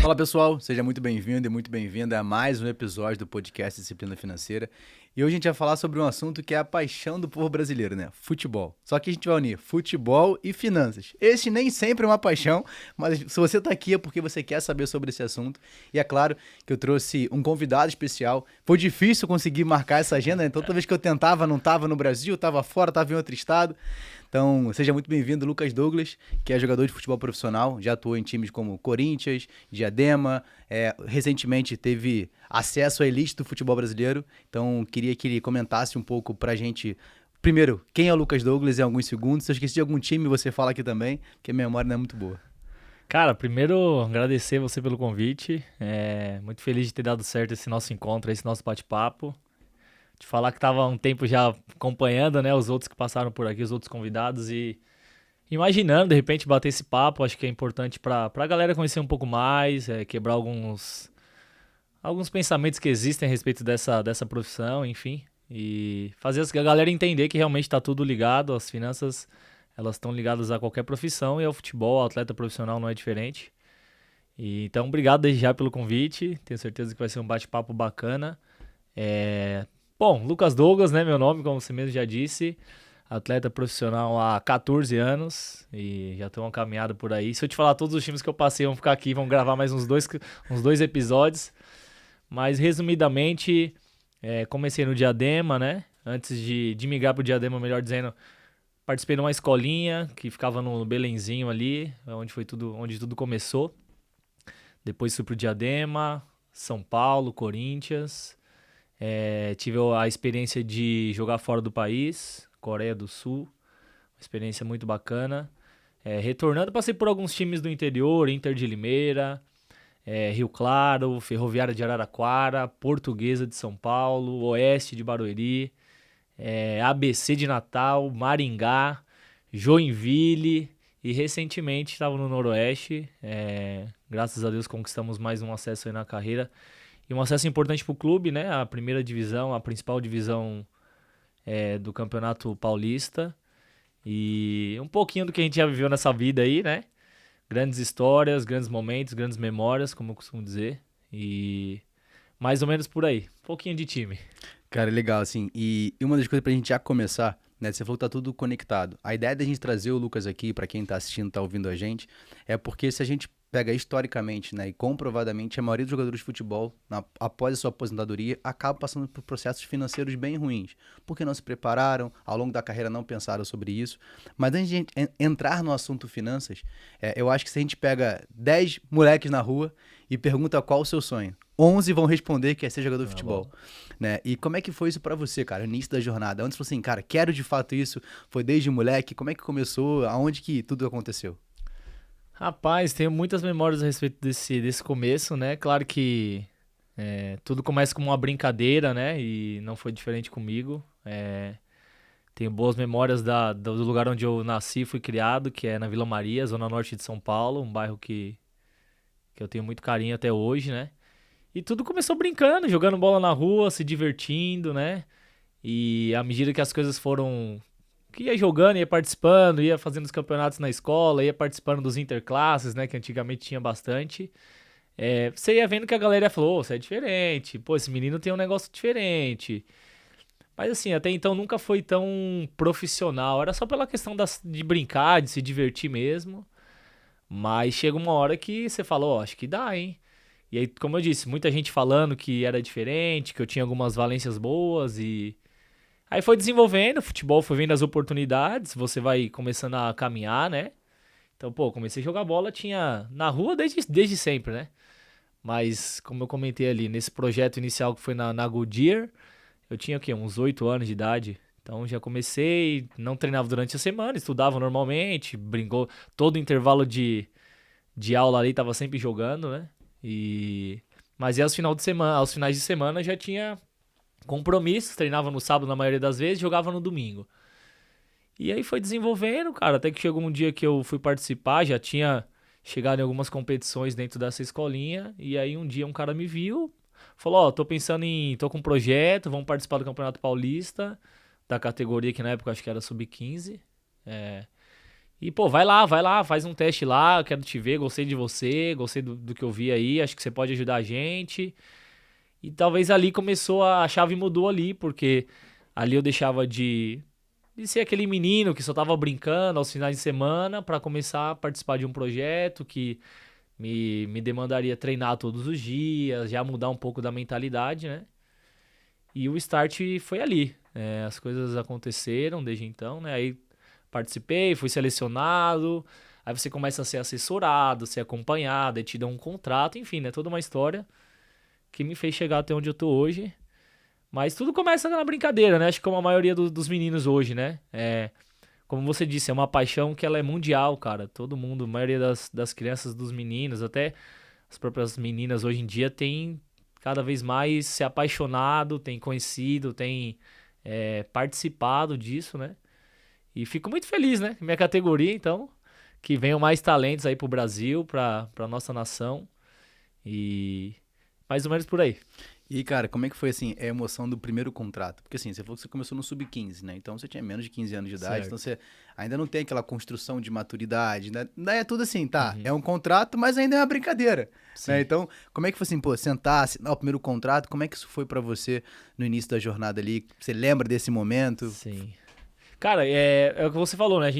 Fala pessoal, seja muito bem-vindo e muito bem-vinda a mais um episódio do podcast Disciplina Financeira. E hoje a gente vai falar sobre um assunto que é a paixão do povo brasileiro, né? Futebol. Só que a gente vai unir futebol e finanças. Esse nem sempre é uma paixão, mas se você tá aqui é porque você quer saber sobre esse assunto. E é claro que eu trouxe um convidado especial. Foi difícil conseguir marcar essa agenda, né? Então toda vez que eu tentava, não tava no Brasil, tava fora, tava em outro estado. Então, seja muito bem-vindo, Lucas Douglas, que é jogador de futebol profissional, já atuou em times como Corinthians, Diadema, recentemente teve acesso à elite do futebol brasileiro, então queria que ele comentasse um pouco pra gente, primeiro, quem é o Lucas Douglas em alguns segundos, se eu esqueci de algum time você fala aqui também, porque a memória não é muito boa. Cara, primeiro agradecer você pelo convite, muito feliz de ter dado certo esse nosso encontro, esse nosso bate-papo. De falar que estava há um tempo já acompanhando, né, os outros que passaram por aqui, os outros convidados e imaginando, de repente, bater esse papo. Acho que é importante para a galera conhecer um pouco mais, quebrar alguns pensamentos que existem a respeito dessa profissão, enfim. E fazer a galera entender que realmente está tudo ligado, as finanças elas estão ligadas a qualquer profissão e ao futebol, ao atleta profissional não é diferente. Então, obrigado desde já pelo convite, tenho certeza que vai ser um bate-papo bacana. Bom, Lucas Douglas, né, meu nome, como você mesmo já disse, atleta profissional há 14 anos e já tenho uma caminhada por aí. Se eu te falar todos os times que eu passei, vão ficar aqui, vão gravar mais uns dois episódios. Mas, resumidamente, comecei no Diadema, né, antes de migrar pro Diadema, melhor dizendo, participei de uma escolinha que ficava no Belenzinho ali, onde tudo começou. Depois fui pro Diadema, São Paulo, Corinthians. Tive a experiência de jogar fora do país, Coreia do Sul, uma experiência muito bacana. Retornando, passei por alguns times do interior, Inter de Limeira, Rio Claro, Ferroviária de Araraquara, Portuguesa de São Paulo, Oeste de Barueri, ABC de Natal, Maringá, Joinville e recentemente estava no Noroeste. Graças a Deus conquistamos mais um acesso aí na carreira. E um acesso importante para o clube, né? A primeira divisão, a principal divisão do Campeonato Paulista. E um pouquinho do que a gente já viveu nessa vida aí, né? Grandes histórias, grandes momentos, grandes memórias, como eu costumo dizer. E mais ou menos por aí. Um pouquinho de time. Cara, legal, assim. E uma das coisas pra gente já começar, né? Você falou que tá tudo conectado. A ideia da gente trazer o Lucas aqui, pra quem tá assistindo, tá ouvindo a gente, é porque se a gente pega historicamente, né, e comprovadamente, a maioria dos jogadores de futebol, após a sua aposentadoria, acaba passando por processos financeiros bem ruins, porque não se prepararam, ao longo da carreira não pensaram sobre isso. Mas antes de entrar no assunto finanças, eu acho que se a gente pega 10 moleques na rua e pergunta qual o seu sonho, 11 vão responder que é ser jogador de futebol. Né? E como é que foi isso pra você, cara, no início da jornada? Onde você falou assim, cara, quero de fato isso? Foi desde moleque? Como é que começou? Aonde que tudo aconteceu? Rapaz, tenho muitas memórias a respeito desse começo, né? Claro que tudo começa como uma brincadeira, né? E não foi diferente comigo. Tenho boas memórias do lugar onde eu nasci e fui criado, que é na Vila Maria, zona norte de São Paulo, um bairro que eu tenho muito carinho até hoje, né? E tudo começou brincando, jogando bola na rua, se divertindo, né? E à medida que as coisas foram... que ia jogando, ia participando, ia fazendo os campeonatos na escola, ia participando dos interclasses, né, que antigamente tinha bastante. Você ia vendo que a galera falou, você é diferente, pô, esse menino tem um negócio diferente. Mas assim, até então nunca foi tão profissional, era só pela questão de brincar, de se divertir mesmo. Mas chega uma hora que você fala, ó, acho que dá, hein? E aí, como eu disse, muita gente falando que era diferente, que eu tinha algumas valências boas e... Aí foi desenvolvendo, o futebol foi vendo as oportunidades, você vai começando a caminhar, né? Então, pô, comecei a jogar bola, tinha na rua desde sempre, né? Mas, como eu comentei ali, nesse projeto inicial que foi na Goodyear, eu tinha o quê? Uns 8 anos de idade. Então, já comecei, não treinava durante a semana, estudava normalmente, brincou, todo intervalo de aula ali, tava sempre jogando, né? Mas aos finais de semana já tinha compromissos, treinava no sábado na maioria das vezes, jogava no domingo. E aí foi desenvolvendo, cara, até que chegou um dia que eu fui participar, já tinha chegado em algumas competições dentro dessa escolinha, e aí um dia um cara me viu, falou, tô com um projeto, vamos participar do Campeonato Paulista, da categoria, que na época eu acho que era sub-15. E, pô, vai lá, faz um teste lá, quero te ver, gostei de você, gostei do que eu vi aí, acho que você pode ajudar a gente. E talvez ali a chave mudou ali, porque ali eu deixava de ser aquele menino que só tava brincando aos finais de semana pra começar a participar de um projeto que me demandaria treinar todos os dias, já mudar um pouco da mentalidade, né? E o start foi ali. As coisas aconteceram desde então, né? Aí participei, fui selecionado, aí você começa a ser assessorado, ser acompanhado, aí te dão um contrato, enfim, né? Toda uma história que me fez chegar até onde eu tô hoje. Mas tudo começa na brincadeira, né? Acho que como a maioria dos meninos hoje, né? Como você disse, é uma paixão que ela é mundial, cara. Todo mundo, a maioria das crianças, dos meninos, até as próprias meninas hoje em dia tem cada vez mais se apaixonado, tem conhecido, tem participado disso, né? E fico muito feliz, né? Minha categoria, então, que venham mais talentos aí pro Brasil, pra nossa nação. E mais ou menos por aí. E, cara, como é que foi, assim, a emoção do primeiro contrato? Porque, assim, você falou que você começou no sub-15, né? Então, você tinha menos de 15 anos de idade, Certo. então você ainda não tem aquela construção de maturidade, né? Ainda é tudo assim, tá, Uhum. é um contrato, mas ainda é uma brincadeira, Sim. né? Então, como é que foi, assim, pô, sentar, assinar o primeiro contrato, como é que isso foi pra você no início da jornada ali? Você lembra desse momento? Sim. Cara, é o que você falou, né?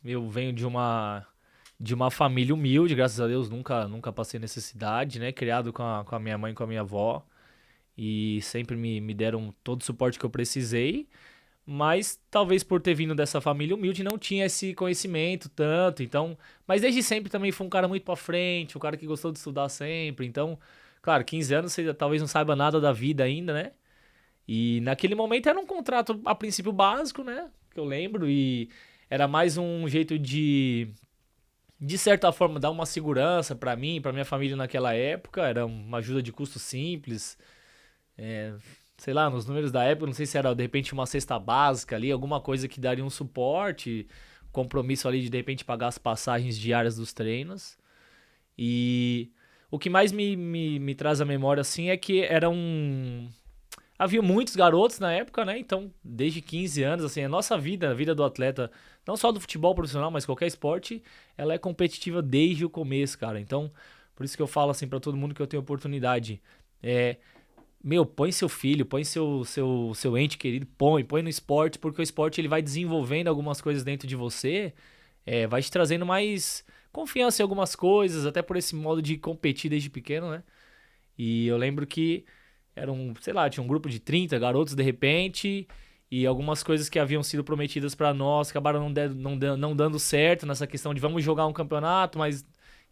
Eu venho de uma família humilde, graças a Deus, nunca passei necessidade, né? Criado com a minha mãe e com a minha avó. E sempre me deram todo o suporte que eu precisei. Mas talvez por ter vindo dessa família humilde não tinha esse conhecimento tanto. Então, mas desde sempre também foi um cara muito pra frente, um cara que gostou de estudar sempre. Então, claro, 15 anos você talvez não saiba nada da vida ainda, né? E naquele momento era um contrato a princípio básico, né? Que eu lembro. E era mais um jeito de certa forma, dar uma segurança pra mim, pra minha família naquela época. Era uma ajuda de custo simples. Sei lá, nos números da época, não sei se era de repente uma cesta básica ali, alguma coisa que daria um suporte, compromisso ali de repente pagar as passagens diárias dos treinos. E o que mais me traz à memória assim é que havia muitos garotos na época, né? Então, desde 15 anos, assim, a nossa vida, a vida do atleta, não só do futebol profissional, mas qualquer esporte, ela é competitiva desde o começo, cara. Então, por isso que eu falo assim pra todo mundo que eu tenho oportunidade. Põe seu filho, põe seu ente querido, põe no esporte, porque o esporte ele vai desenvolvendo algumas coisas dentro de você, vai te trazendo mais confiança em algumas coisas, até por esse modo de competir desde pequeno, né? E eu lembro que tinha um grupo de 30 garotos de repente, e algumas coisas que haviam sido prometidas pra nós acabaram não dando certo nessa questão de vamos jogar um campeonato, mas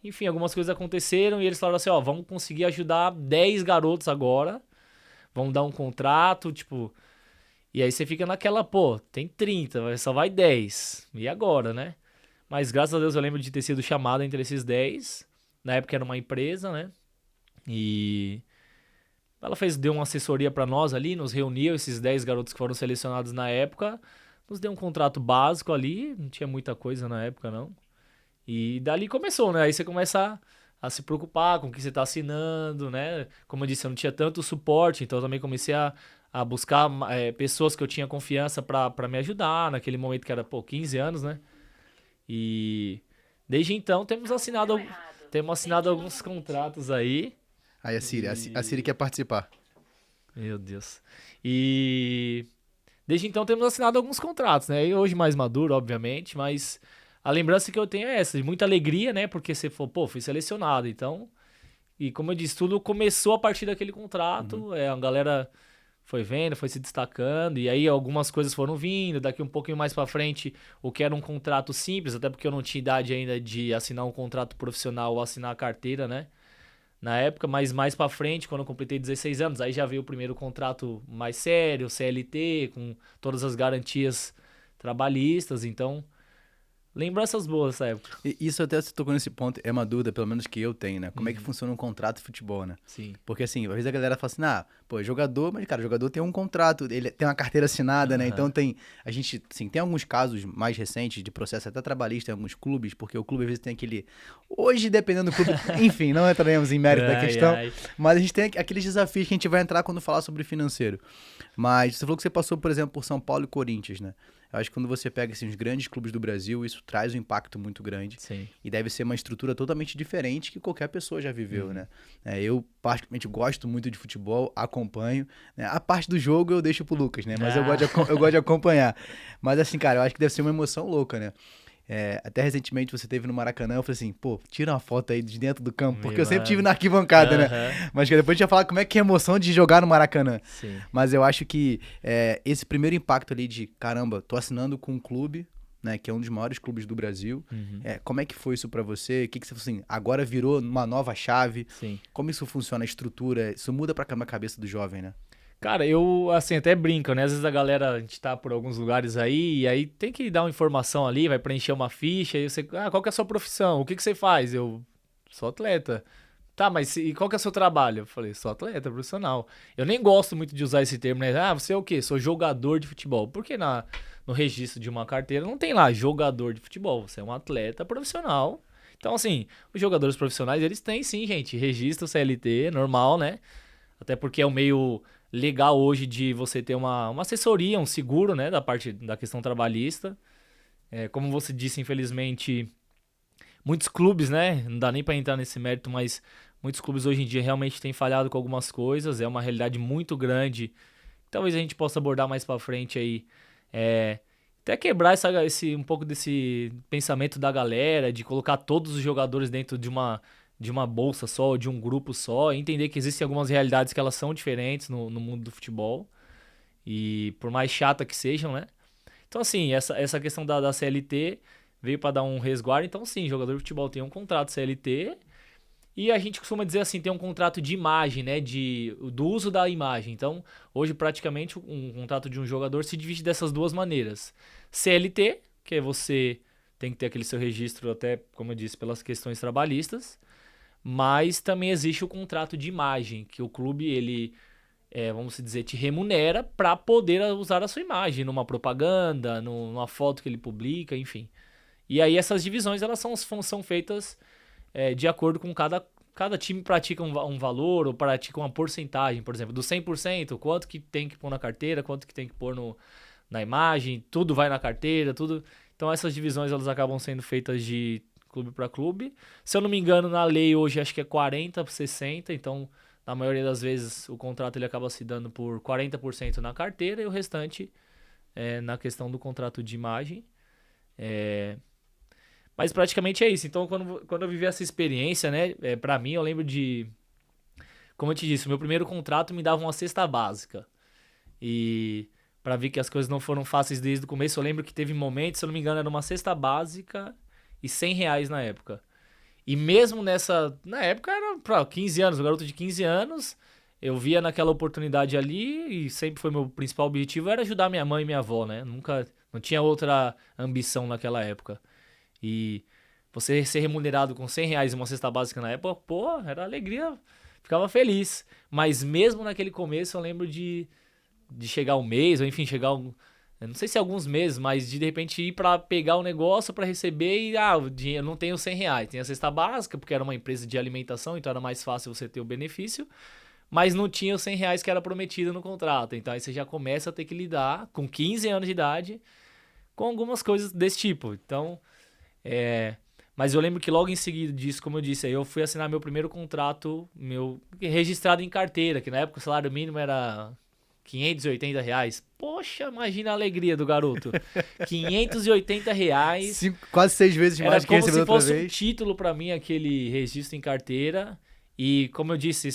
enfim, algumas coisas aconteceram e eles falaram assim, ó, vamos conseguir ajudar 10 garotos agora. Vamos dar um contrato, tipo. E aí você fica naquela, pô, tem 30, só vai 10. E agora, né? Mas graças a Deus eu lembro de ter sido chamado entre esses 10. Na época era uma empresa, né? E ela deu uma assessoria pra nós ali, nos reuniu, esses 10 garotos que foram selecionados na época. Nos deu um contrato básico ali, não tinha muita coisa na época, não. E dali começou, né? Aí você começa a se preocupar com o que você está assinando, né? Como eu disse, eu não tinha tanto suporte, então eu também comecei a buscar pessoas que eu tinha confiança para me ajudar, naquele momento que era, 15 anos, né? E desde então temos assinado alguns contratos aí. Aí a Siri quer participar. Meu Deus. E desde então temos assinado alguns contratos, né? E hoje mais maduro, obviamente, mas a lembrança que eu tenho é essa, de muita alegria, né? Porque você falou, fui selecionado, então. E como eu disse, tudo começou a partir daquele contrato. A galera foi vendo, foi se destacando, e aí algumas coisas foram vindo. Daqui um pouquinho mais pra frente, o que era um contrato simples, até porque eu não tinha idade ainda de assinar um contrato profissional ou assinar a carteira, né? Na época, mas mais pra frente, quando eu completei 16 anos, aí já veio o primeiro contrato mais sério, CLT, com todas as garantias trabalhistas, então. lembranças boas dessa época. E isso até você tocou nesse ponto, é uma dúvida, pelo menos que eu tenho, né? Como é que funciona um contrato de futebol, né? Sim. Porque assim, às vezes a galera fala assim, pô, jogador, mas cara, o jogador tem um contrato, ele tem uma carteira assinada, né? Então a gente, assim, tem alguns casos mais recentes de processo até trabalhista em alguns clubes, porque o clube às vezes tem aquele, hoje dependendo do clube, enfim, não entraremos em mérito da questão, mas a gente tem aqueles desafios que a gente vai entrar quando falar sobre financeiro. Mas você falou que você passou, por exemplo, por São Paulo e Corinthians, né? Eu acho que quando você pega assim, os grandes clubes do Brasil, isso traz um impacto muito grande. Sim. E deve ser uma estrutura totalmente diferente que qualquer pessoa já viveu, né? Eu, particularmente, gosto muito de futebol, acompanho. Né? A parte do jogo eu deixo pro Lucas, né? Mas eu gosto de acompanhar. Mas assim, cara, eu acho que deve ser uma emoção louca, né? Até recentemente você teve no Maracanã, eu falei assim, pô, tira uma foto aí de dentro do campo, porque eu sempre tive na arquibancada, né? Mas depois a gente vai falar como é que é a emoção de jogar no Maracanã. Sim. Mas eu acho que esse primeiro impacto ali de, caramba, tô assinando com um clube, né, que é um dos maiores clubes do Brasil. Como é que foi isso pra você? O que você falou assim, agora virou uma nova chave? Sim. Como isso funciona, a estrutura? Isso muda pra a cabeça do jovem, né? Cara, eu, assim, até brinco, né? Às vezes a galera, a gente tá por alguns lugares aí, e aí tem que dar uma informação ali, vai preencher uma ficha, e você, qual que é a sua profissão? O que você faz? Eu sou atleta. Tá, mas e qual que é o seu trabalho? Eu falei, sou atleta, profissional. Eu nem gosto muito de usar esse termo, né? Você é o quê? Sou jogador de futebol. Porque no registro de uma carteira não tem lá jogador de futebol. Você é um atleta profissional. Então, assim, os jogadores profissionais, eles têm sim, gente, registro CLT, normal, né? Até porque é um meio legal hoje de você ter uma assessoria, um seguro, né, da parte da questão trabalhista. Como você disse, infelizmente, muitos clubes, né, não dá nem para entrar nesse mérito, mas muitos clubes hoje em dia realmente têm falhado com algumas coisas, é uma realidade muito grande. Talvez a gente possa abordar mais para frente aí, até quebrar um pouco desse pensamento da galera, de colocar todos os jogadores dentro de uma bolsa só, de um grupo só, e entender que existem algumas realidades que elas são diferentes no mundo do futebol, e por mais chata que sejam, né? Então, assim, essa questão da CLT veio para dar um resguardo. Então, sim, jogador de futebol tem um contrato CLT, e a gente costuma dizer assim, tem um contrato de imagem, né? Do uso da imagem. Então, hoje, praticamente, um contrato de um jogador se divide dessas duas maneiras. CLT, que é você tem que ter aquele seu registro, até, como eu disse, pelas questões trabalhistas. Mas também existe o contrato de imagem, que o clube, ele, vamos dizer, te remunera para poder usar a sua imagem numa propaganda, numa foto que ele publica, enfim. E aí essas divisões, elas são feitas de acordo com cada time pratica um valor ou pratica uma porcentagem, por exemplo, do 100%, quanto que tem que pôr na carteira, quanto que tem que pôr na imagem, tudo vai na carteira, tudo. Então essas divisões, elas acabam sendo feitas de clube para clube. Se eu não me engano, na lei hoje acho que é 40/60, então na maioria das vezes o contrato ele acaba se dando por 40% na carteira e o restante na questão do contrato de imagem. Mas praticamente é isso. Então quando eu vivi essa experiência, né, para mim eu lembro de, como eu te disse, o meu primeiro contrato me dava uma cesta básica. E para ver que as coisas não foram fáceis desde o começo, eu lembro que teve momentos, se eu não me engano, era uma cesta básica e R$100 na época. E mesmo na época era para 15 anos, um garoto de 15 anos, eu via naquela oportunidade ali e sempre foi meu principal objetivo, era ajudar minha mãe e minha avó, né? Não tinha outra ambição naquela época. E você ser remunerado com R$100 e uma cesta básica na época, pô, era alegria, ficava feliz. Mas mesmo naquele começo eu lembro de chegar um mês, ou enfim, eu não sei se alguns meses, mas de repente ir para pegar o negócio para receber e o dinheiro não tem os R$100, tem a cesta básica, porque era uma empresa de alimentação, então era mais fácil você ter o benefício, mas não tinha os R$100 que era prometido no contrato. Então aí você já começa a ter que lidar com 15 anos de idade com algumas coisas desse tipo. Então, mas eu lembro que logo em seguida disso, como eu disse, aí eu fui assinar meu primeiro contrato, registrado em carteira, que na época o salário mínimo era R$580. Poxa, imagina a alegria do garoto. R$580. Quase 6 vezes mais que recebeu outra vez. Era como se fosse um título pra mim, aquele registro em carteira. E como eu disse,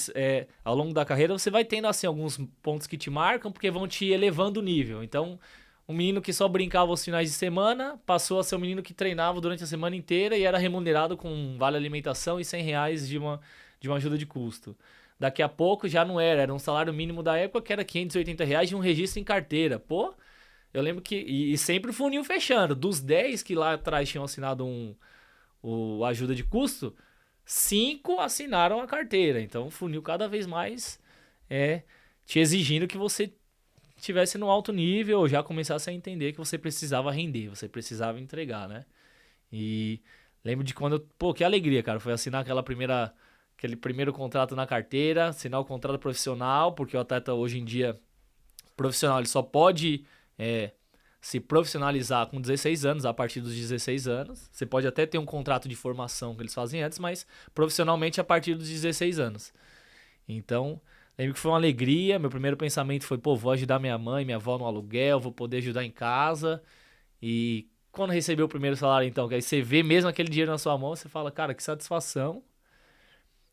ao longo da carreira você vai tendo assim, alguns pontos que te marcam, porque vão te elevando o nível. Então, um menino que só brincava aos finais de semana passou a ser um menino que treinava durante a semana inteira e era remunerado com vale alimentação e R$100 de uma ajuda de custo. Daqui a pouco já não era um salário mínimo da época que era R$580 de um registro em carteira. Pô, Eu lembro que... E sempre o funil fechando. Dos 10 que lá atrás tinham assinado o ajuda de custo, 5 assinaram a carteira. Então o funil cada vez mais te exigindo que você estivesse no alto nível, ou já começasse a entender que você precisava render, você precisava entregar, né? E lembro de quando que alegria, cara, foi assinar aquele primeiro contrato na carteira, assinar o contrato profissional, porque o atleta hoje em dia profissional, ele só pode se profissionalizar com 16 anos, a partir dos 16 anos. Você pode até ter um contrato de formação que eles fazem antes, mas profissionalmente a partir dos 16 anos. Então, lembro que foi uma alegria. Meu primeiro pensamento foi, vou ajudar minha mãe, minha avó no aluguel, vou poder ajudar em casa. E quando recebeu o primeiro salário, então, que aí você vê mesmo aquele dinheiro na sua mão, você fala, cara, que satisfação.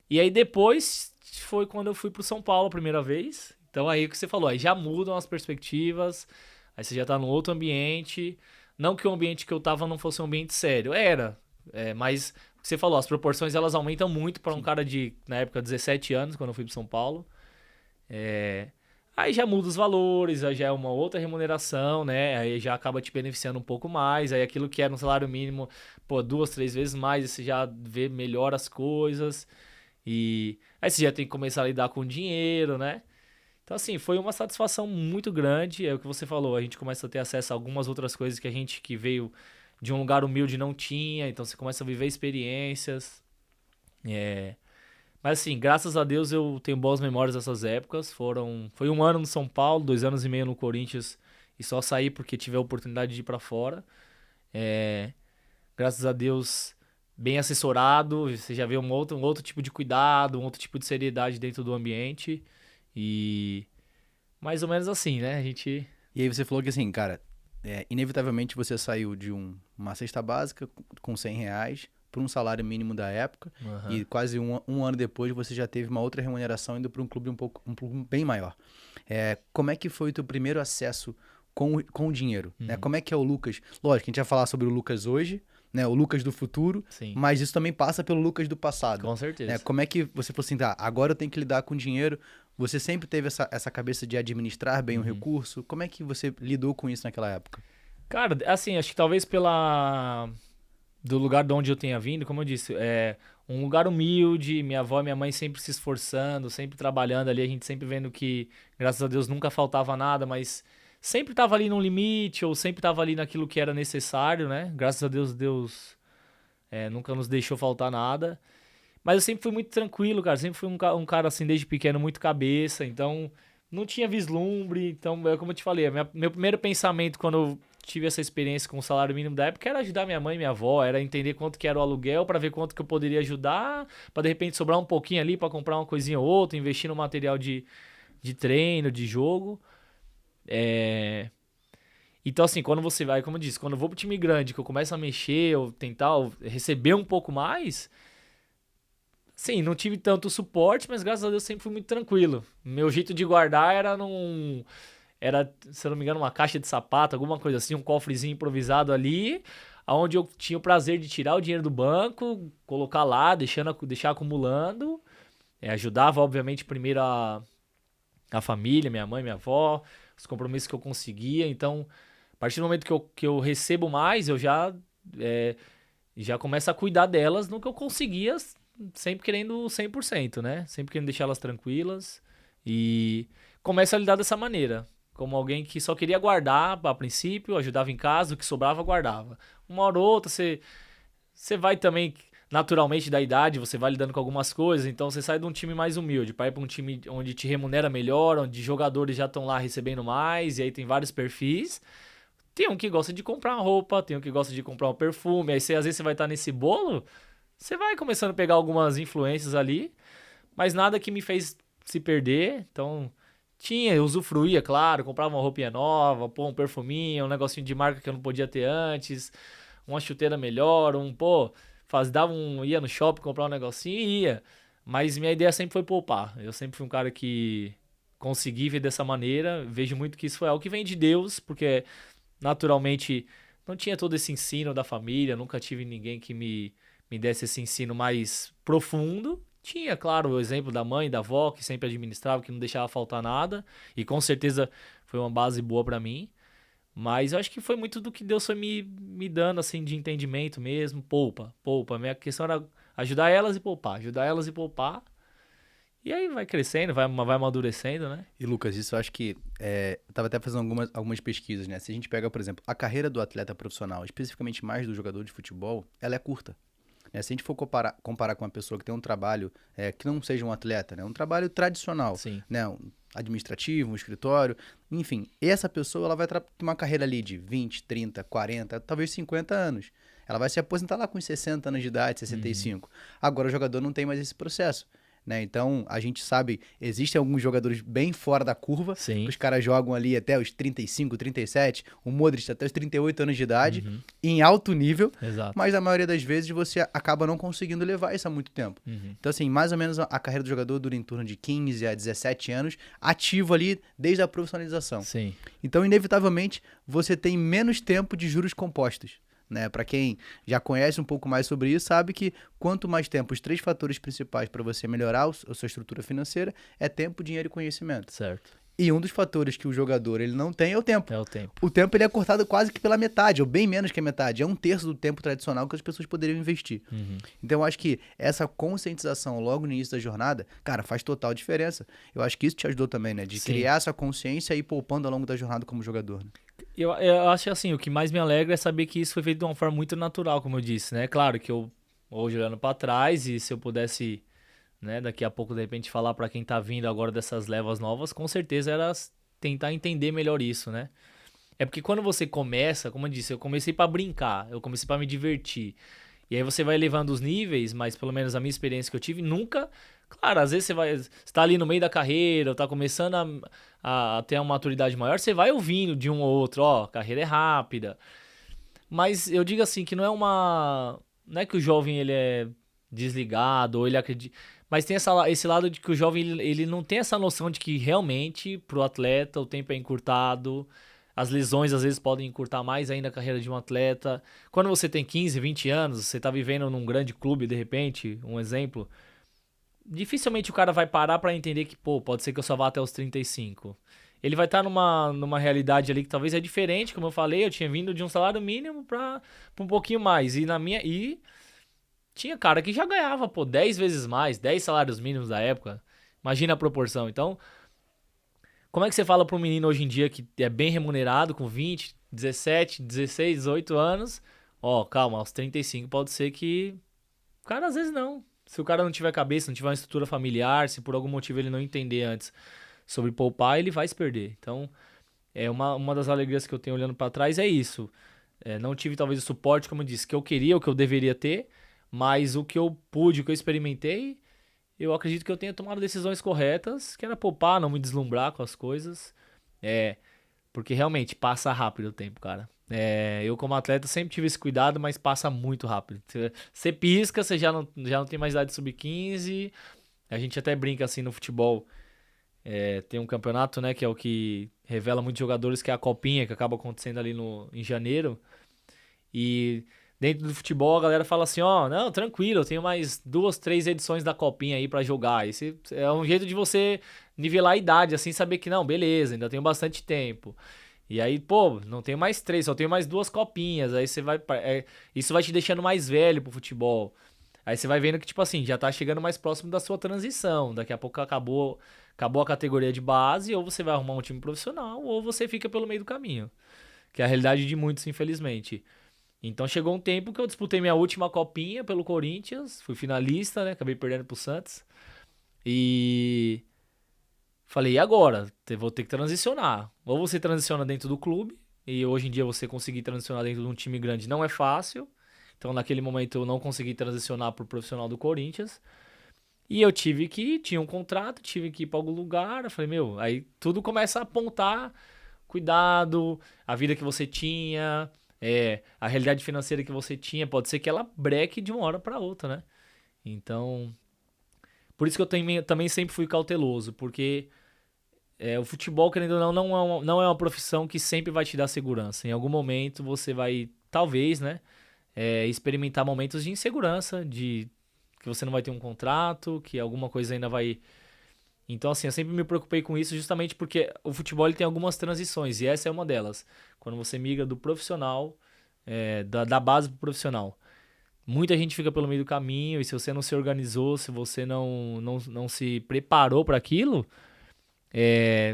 E aí depois foi quando eu fui pro São Paulo a primeira vez. Então aí o que você falou, aí já mudam as perspectivas, aí você já tá num outro ambiente. Não que o ambiente que eu tava não fosse um ambiente sério, mas o que você falou, as proporções elas aumentam muito para um cara de, na época, 17 anos, quando eu fui pro São paulo. Aí já muda os valores, aí já é uma outra remuneração, né? Aí já acaba te beneficiando um pouco mais. Aí aquilo que era um salário mínimo, 2, 3 vezes mais, você já vê melhor as coisas. E aí você já tem que começar a lidar com dinheiro, né? Então, assim, foi uma satisfação muito grande. É o que você falou, a gente começa a ter acesso a algumas outras coisas que a gente que veio de um lugar humilde não tinha. Então, você começa a viver experiências. Mas, assim, graças a Deus eu tenho boas memórias dessas épocas. Foi 1 ano no São Paulo, 2 anos e meio no Corinthians. E só saí porque tive a oportunidade de ir pra fora. Graças a Deus, bem assessorado. Você já vê um outro tipo de cuidado, um outro tipo de seriedade dentro do ambiente. E mais ou menos assim, né? E aí você falou que assim, cara, inevitavelmente você saiu de uma cesta básica com R$ 100 para um salário mínimo da época. Uhum. E quase um ano depois você já teve uma outra remuneração indo para um clube um clube bem maior. Como é que foi o teu primeiro acesso com o dinheiro? Né? Como é que é o Lucas? Lógico, a gente vai falar sobre o Lucas hoje, né? O Lucas do futuro, Sim. Mas isso também passa pelo Lucas do passado. Com certeza. Como é que você falou assim, agora eu tenho que lidar com dinheiro? Você sempre teve essa cabeça de administrar bem o recurso? Como é que você lidou com isso naquela época? Cara, assim, acho que talvez do lugar de onde eu tenha vindo, como eu disse, um lugar humilde, minha avó e minha mãe sempre se esforçando, sempre trabalhando ali, a gente sempre vendo que, graças a Deus, nunca faltava nada, mas sempre tava ali no limite, ou sempre tava ali naquilo que era necessário, né? Graças a Deus, Deus nunca nos deixou faltar nada. Mas eu sempre fui muito tranquilo, cara. Sempre fui um cara, assim, desde pequeno, muito cabeça. Então, não tinha vislumbre. Então, como eu te falei, meu primeiro pensamento quando eu tive essa experiência com o salário mínimo da época era ajudar minha mãe e minha avó. Era entender quanto que era o aluguel para ver quanto que eu poderia ajudar. Para, de repente, sobrar um pouquinho ali para comprar uma coisinha ou outra. Investir no material de treino, de jogo. Então, assim, quando você vai, como eu disse, quando eu vou pro time grande, que eu começo a mexer, ou tentar receber um pouco mais... Sim, não tive tanto suporte, mas graças a Deus sempre fui muito tranquilo. Meu jeito de guardar era, se eu não me engano, uma caixa de sapato, alguma coisa assim, um cofrezinho improvisado ali, onde eu tinha o prazer de tirar o dinheiro do banco, colocar lá, deixar acumulando. Ajudava, obviamente, primeiro a família, minha mãe, minha avó, os compromissos que eu conseguia. Então, a partir do momento que eu recebo mais, eu já começo a cuidar delas no que eu conseguia, sempre querendo 100%, né? Sempre querendo deixar elas tranquilas e começo a lidar dessa maneira, como alguém que só queria guardar a princípio, ajudava em casa, o que sobrava guardava. Uma hora ou outra você vai também, naturalmente da idade, você vai lidando com algumas coisas, então você sai de um time mais humilde para ir para um time onde te remunera melhor, onde jogadores já estão lá recebendo mais, e aí tem vários perfis. Tem um que gosta de comprar uma roupa, tem um que gosta de comprar um perfume, aí às vezes você vai estar nesse bolo. Você vai começando a pegar algumas influências ali, mas nada que me fez se perder. Então, eu usufruía, claro, comprava uma roupinha nova, um perfuminho, um negocinho de marca que eu não podia ter antes, uma chuteira melhor, ia no shopping comprar um negocinho e ia. Mas minha ideia sempre foi poupar. Eu sempre fui um cara que consegui ver dessa maneira. Vejo muito que isso foi algo que vem de Deus, porque naturalmente não tinha todo esse ensino da família, nunca tive ninguém que me desse esse ensino mais profundo. Tinha, claro, o exemplo da mãe, da avó, que sempre administrava, que não deixava faltar nada. E com certeza foi uma base boa para mim. Mas eu acho que foi muito do que Deus foi me dando, assim, de entendimento mesmo. Poupa. A minha questão era ajudar elas e poupar. Ajudar elas e poupar. E aí vai crescendo, vai amadurecendo, né? E Lucas, isso eu acho que eu estava até fazendo algumas pesquisas, né? Se a gente pega, por exemplo, a carreira do atleta profissional, especificamente mais do jogador de futebol, ela é curta. Né? Se a gente for comparar com uma pessoa que tem um trabalho que não seja um atleta, né? Um trabalho tradicional, Sim. né? Um administrativo, um escritório, enfim, essa pessoa ela vai ter uma carreira ali de 20, 30, 40, talvez 50 anos. Ela vai se aposentar lá com 60 anos de idade, 65. Agora o jogador não tem mais esse processo. Né? Então, a gente sabe, existem alguns jogadores bem fora da curva, Sim. que os caras jogam ali até os 35, 37, o Modric até os 38 anos de idade, Uhum. em alto nível, Exato. mas a maioria das vezes você acaba não conseguindo levar isso há muito tempo. Uhum. Então, assim, mais ou menos a carreira do jogador dura em torno de 15 a 17 anos, ativo ali desde a profissionalização. Sim. Então, inevitavelmente, você tem menos tempo de juros compostos. Né? Para quem já conhece um pouco mais sobre isso, sabe que quanto mais tempo, os 3 fatores principais para você melhorar a sua estrutura financeira é tempo, dinheiro e conhecimento. Certo. E um dos fatores que o jogador ele não tem é o tempo. É o tempo. O tempo ele é cortado quase que pela metade, ou bem menos que a metade. É 1/3 do tempo tradicional que as pessoas poderiam investir. Uhum. Então eu acho que essa conscientização logo no início da jornada, cara, faz total diferença. Eu acho que isso te ajudou também, né? De Sim. criar essa consciência e ir poupando ao longo da jornada como jogador. Né? Eu acho assim, o que mais me alegra é saber que isso foi feito de uma forma muito natural, como eu disse, né? Claro que eu, hoje olhando pra trás, e se eu pudesse, né, daqui a pouco, de repente, falar pra quem tá vindo agora dessas levas novas, com certeza era tentar entender melhor isso, né? É porque quando você começa, como eu disse, eu comecei pra brincar, eu comecei pra me divertir. E aí você vai levando os níveis, mas pelo menos a minha experiência que eu tive, nunca... Claro, às vezes você tá ali no meio da carreira, ou tá começando a ter uma maturidade maior, você vai ouvindo de um ou outro, ó, carreira é rápida. Mas eu digo assim, que não é uma... Não é que o jovem ele é desligado, ou ele acredita... Mas tem esse lado de que o jovem ele não tem essa noção de que realmente, pro atleta, o tempo é encurtado, as lesões às vezes podem encurtar mais ainda a carreira de um atleta. Quando você tem 15, 20 anos, você tá vivendo num grande clube, de repente, um exemplo... Dificilmente o cara vai parar pra entender que, pô, pode ser que eu só vá até os 35. Ele vai estar numa realidade ali que talvez é diferente, como eu falei, eu tinha vindo de um salário mínimo pra um pouquinho mais. E tinha cara que já ganhava, pô, 10 vezes mais, 10 salários mínimos da época. Imagina a proporção. Então, como é que você fala pra um menino hoje em dia que é bem remunerado, com 20, 17, 16, 18 anos, ó, calma, aos 35 pode ser que... O cara às vezes não. Se o cara não tiver cabeça, não tiver uma estrutura familiar, se por algum motivo ele não entender antes sobre poupar, ele vai se perder. Então, uma das alegrias que eu tenho olhando pra trás é isso. Não tive talvez o suporte, como eu disse, que eu queria, o que eu deveria ter, mas o que eu pude, o que eu experimentei, eu acredito que eu tenha tomado decisões corretas, que era poupar, não me deslumbrar com as coisas. Porque realmente passa rápido o tempo, cara. Eu como atleta sempre tive esse cuidado, mas passa muito rápido. Você pisca, você já não tem mais idade de sub-15. A gente até brinca assim no futebol. Tem um campeonato, né, que é o que revela muitos jogadores, que é a Copinha, que acaba acontecendo ali em janeiro. E dentro do futebol a galera fala assim, ó, não, tranquilo, eu tenho mais 2, 3 edições da Copinha aí pra jogar. Esse é um jeito de você nivelar a idade, assim, saber que não, beleza, ainda tenho bastante tempo. E aí, pô, não tenho mais 3, só tenho mais 2 copinhas. Aí você vai. Isso vai te deixando mais velho pro futebol. Aí você vai vendo que, tipo assim, já tá chegando mais próximo da sua transição. Daqui a pouco acabou a categoria de base, ou você vai arrumar um time profissional, ou você fica pelo meio do caminho. Que é a realidade de muitos, infelizmente. Então chegou um tempo que eu disputei minha última copinha pelo Corinthians, fui finalista, né? Acabei perdendo pro Santos. E falei, e agora? Vou ter que transicionar. Ou você transiciona dentro do clube, e hoje em dia você conseguir transicionar dentro de um time grande não é fácil. Então naquele momento eu não consegui transicionar pro profissional do Corinthians. E eu tinha um contrato, tive que ir para algum lugar. Eu falei, meu, aí tudo começa a apontar, cuidado, a vida que você tinha, a realidade financeira que você tinha, pode ser que ela breque de uma hora para outra, né? Então, por isso que eu também sempre fui cauteloso, porque o futebol, querendo ou não é uma profissão que sempre vai te dar segurança. Em algum momento você vai, talvez, né, experimentar momentos de insegurança, de que você não vai ter um contrato, que alguma coisa ainda vai Então, assim, eu sempre me preocupei com isso justamente porque o futebol ele tem algumas transições, e essa é uma delas. Quando você migra do profissional, da base pro profissional. Muita gente fica pelo meio do caminho, e se você não se organizou, se você não se preparou para aquilo,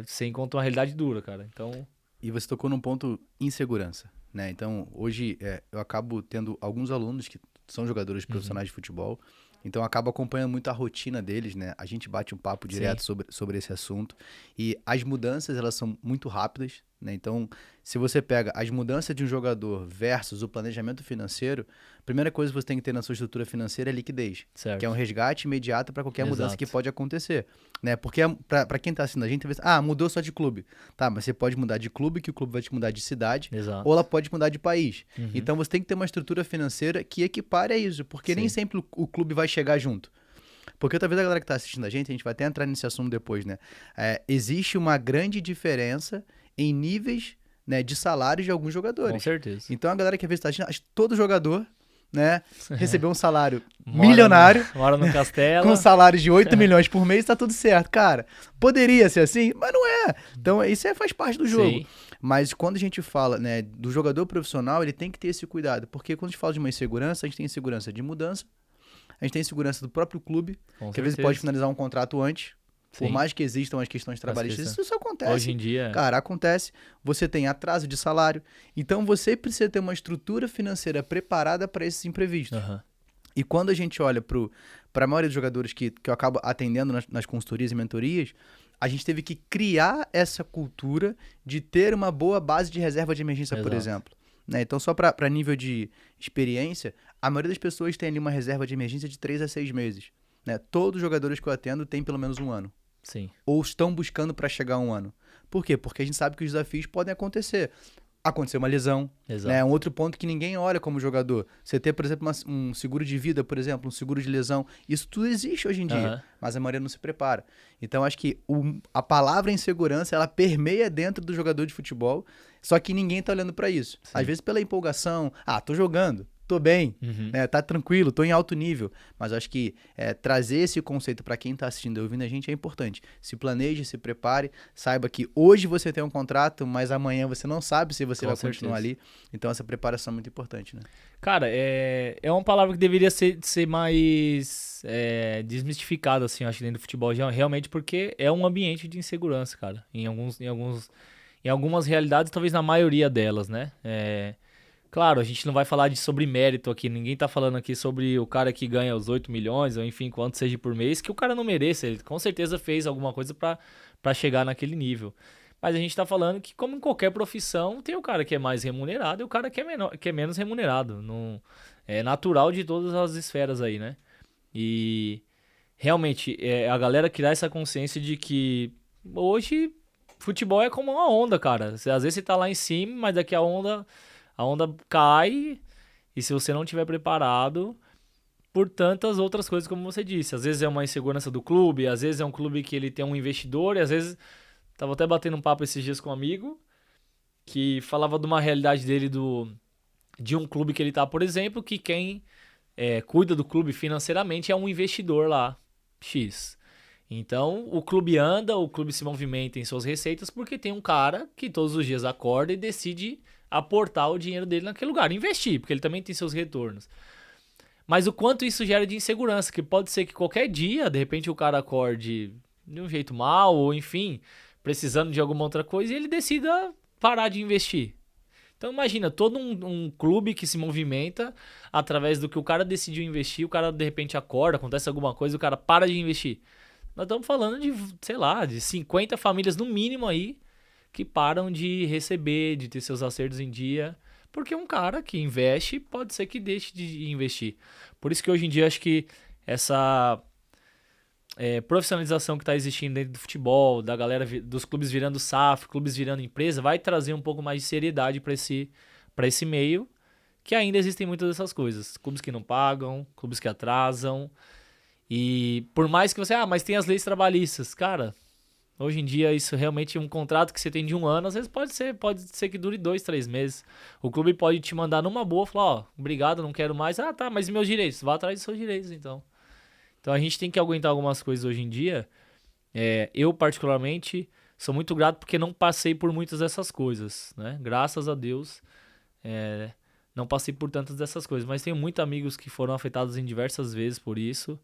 você encontra uma realidade dura, cara. Então, E você tocou num ponto insegurança, né? Então, hoje eu acabo tendo alguns alunos que são jogadores profissionais de futebol, então eu acabo acompanhando muito a rotina deles, né? A gente bate um papo direto sim, sobre esse assunto e as mudanças, elas são muito rápidas, né? Então, se você pega as mudanças de um jogador versus o planejamento financeiro, a primeira coisa que você tem que ter na sua estrutura financeira é liquidez, que é um certo. resgate imediato para qualquer mudança que Exato. pode acontecer, né? Porque para quem está assistindo a gente, mudou só de clube. Tá, mas você pode mudar de clube, que o clube vai te mudar de cidade, ou Exato. ela pode mudar de país. Uhum. Então você tem que ter uma estrutura financeira que equipare a isso, porque nem Sim. sempre o clube vai chegar junto. Porque talvez a galera que está assistindo a gente vai até entrar nesse assunto depois, né? Existe uma grande diferença em níveis, né, de salários de alguns Com jogadores. certeza. Então a galera que às vezes está assistindo, acho que todo jogador, né, recebeu um salário Mora milionário, mora no Castelo. com salários de 8 milhões por mês, tá tudo certo. Cara, poderia ser assim, mas não é. Então, isso faz parte do jogo. Sim, Mas quando a gente fala, né, do jogador profissional, ele tem que ter esse cuidado. Porque quando a gente fala de uma insegurança, a gente tem insegurança de mudança, a gente tem insegurança do próprio clube, com que às vezes certeza. pode finalizar um contrato antes. Por Sim. mais que existam as questões trabalhistas, questões. isso acontece. Hoje em dia, Cara, acontece. Você tem atraso de salário. Então, você precisa ter uma estrutura financeira preparada para esses imprevistos. aham, E quando a gente olha para a maioria dos jogadores que eu acabo atendendo nas consultorias e mentorias, a gente teve que criar essa cultura de ter uma boa base de reserva de emergência, por exato. exemplo. Né? Então, só para nível de experiência, a maioria das pessoas tem ali uma reserva de emergência de 3 a 6 meses. Né? Todos os jogadores que eu atendo têm pelo menos um ano. Sim, Ou estão buscando para chegar a um ano. Por quê? Porque a gente sabe que os desafios podem acontecer. Acontecer uma lesão, né? exato. Um outro ponto que ninguém olha como jogador. Você ter, por exemplo, um seguro de vida, por exemplo, um seguro de lesão. Isso tudo existe hoje em dia, Aham. mas a maioria não se prepara. Então, acho que a palavra insegurança, ela permeia dentro do jogador de futebol, só que ninguém tá olhando para isso. Sim. Às vezes pela empolgação, tô jogando, tô bem, Uhum. né? Tá tranquilo, tô em alto nível. Mas acho que trazer esse conceito para quem tá assistindo e ouvindo a gente é importante. Se planeje, se prepare, saiba que hoje você tem um contrato, mas amanhã você não sabe se você Com vai continuar certeza. ali. Então essa preparação é muito importante, né? Cara, é uma palavra que deveria ser mais desmistificada, assim, eu acho, dentro do futebol, realmente, porque é um ambiente de insegurança, cara. Em algumas realidades, talvez na maioria delas, né? Claro, a gente não vai falar sobre mérito aqui, ninguém tá falando aqui sobre o cara que ganha os 8 milhões, ou enfim, quanto seja por mês, que o cara não mereça, ele com certeza fez alguma coisa pra chegar naquele nível. Mas a gente tá falando que, como em qualquer profissão, tem o cara que é mais remunerado e o cara que é, que é menos remunerado. Não, é natural de todas as esferas aí, né? E realmente, a galera criar essa consciência de que hoje futebol é como uma onda, cara. Às vezes você tá lá em cima, mas daqui a onda cai, e se você não tiver preparado por tantas outras coisas, como você disse. Às vezes é uma insegurança do clube, às vezes é um clube que ele tem um investidor, e às vezes... Tava até batendo um papo esses dias com um amigo que falava de uma realidade dele de um clube que ele tá, por exemplo, que quem cuida do clube financeiramente é um investidor lá, X. Então, o clube anda, o clube se movimenta em suas receitas porque tem um cara que todos os dias acorda e decide aportar o dinheiro dele naquele lugar, investir, porque ele também tem seus retornos. Mas o quanto isso gera de insegurança, que pode ser que qualquer dia, de repente, o cara acorde de um jeito mal, ou enfim, precisando de alguma outra coisa, e ele decida parar de investir. Então imagina, todo um clube que se movimenta através do que o cara decidiu investir, o cara de repente acorda, acontece alguma coisa, o cara para de investir. Nós estamos falando de, sei lá, de 50 famílias no mínimo aí, que param de receber, de ter seus acertos em dia, porque um cara que investe pode ser que deixe de investir. Por isso que hoje em dia acho que essa profissionalização que está existindo dentro do futebol, da galera dos clubes virando SAF, clubes virando empresa, vai trazer um pouco mais de seriedade para esse meio, que ainda existem muitas dessas coisas. Clubes que não pagam, clubes que atrasam. E por mais que você, mas tem as leis trabalhistas, cara, hoje em dia isso realmente é um contrato que você tem de um ano, às vezes pode ser que dure 2, 3 meses. O clube pode te mandar numa boa, falar, obrigado, não quero mais. Tá, mas e meus direitos? Vá atrás dos seus direitos, então. Então a gente tem que aguentar algumas coisas hoje em dia Eu, particularmente, sou muito grato porque não passei por muitas dessas coisas, né? Graças a Deus, não passei por tantas dessas coisas. Mas tenho muitos amigos que foram afetados em diversas vezes por isso.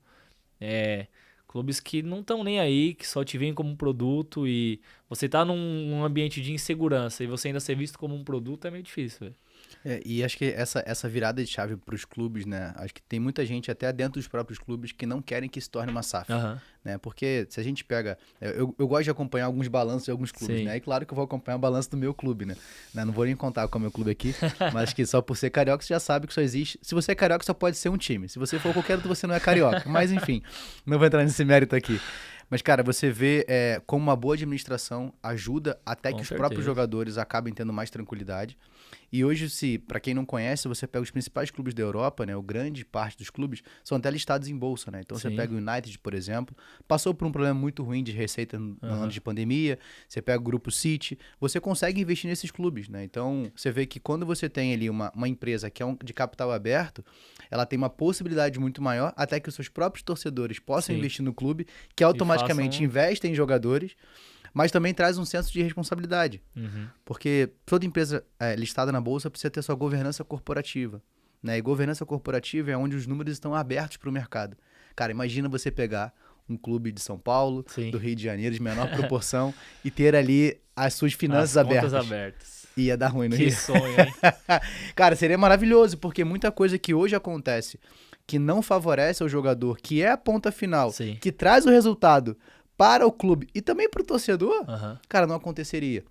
Clubes que não estão nem aí, que só te veem como um produto e você tá num ambiente de insegurança e você ainda ser visto como um produto é meio difícil, velho. E acho que essa virada de chave para os clubes, né? Acho que tem muita gente até dentro dos próprios clubes que não querem que se torne uma SAF, né? Porque se a gente pega... Eu gosto de acompanhar alguns balanços de alguns clubes, Sim. né? E claro que eu vou acompanhar o balanço do meu clube, né? Não vou nem contar qual é o meu clube aqui, mas acho que só por ser carioca você já sabe que só existe... Se você é carioca, só pode ser um time. Se você for qualquer outro, você não é carioca. Mas enfim, não vou entrar nesse mérito aqui. Mas, cara, você vê como uma boa administração ajuda até que os próprios jogadores acabem tendo mais tranquilidade. E hoje, para quem não conhece, você pega os principais clubes da Europa, né? Grande parte dos clubes são até listados em bolsa, né? Então você pega o United, por exemplo, passou por um problema muito ruim de receita no ano de pandemia. Você pega o Grupo City, você consegue investir nesses clubes, né? Então você vê que quando você tem ali uma empresa que é de capital aberto, ela tem uma possibilidade muito maior até que os seus próprios torcedores possam investir no clube, que automaticamente investem em jogadores, mas também traz um senso de responsabilidade. Porque toda empresa listada na bolsa precisa ter sua governança corporativa, né? E governança corporativa é onde os números estão abertos para o mercado. Cara, imagina você pegar um clube de São Paulo, do Rio de Janeiro, de menor proporção, e ter ali as suas finanças abertas. Ia dar ruim, não ia? Que sonho, hein? Cara, seria maravilhoso, porque muita coisa que hoje acontece que não favorece ao jogador, que é a ponta final, que traz o resultado para o clube e também para o torcedor, cara, não aconteceria.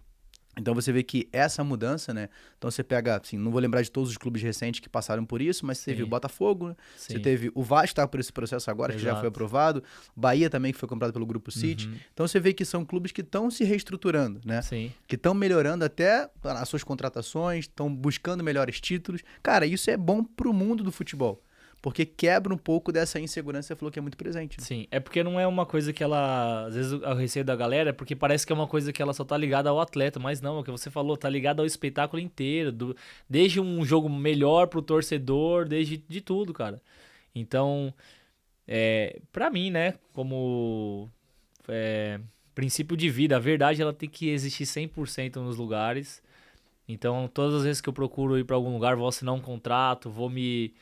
Então você vê que essa mudança, né? Então você pega, assim, não vou lembrar de todos os clubes recentes que passaram por isso, mas você teve o Botafogo, né? Você teve o Vasco, que está por esse processo agora, que já foi aprovado, Bahia também, que foi comprado pelo Grupo City. Então você vê que são clubes que estão se reestruturando, né? Que estão melhorando até as suas contratações, estão buscando melhores títulos. Cara, isso é bom pro mundo do futebol. Porque quebra um pouco dessa insegurança que você falou que é muito presente. Né? Sim, é porque não é uma coisa que ela... Às vezes o receio da galera é porque parece que é uma coisa que ela só tá ligada ao atleta, mas não, é o que você falou, tá ligado ao espetáculo inteiro, desde um jogo melhor pro torcedor, desde de tudo, cara. Então, pra mim, né, como princípio de vida, a verdade ela tem que existir 100% nos lugares. Então, todas as vezes que eu procuro ir pra algum lugar, vou assinar um contrato, vou me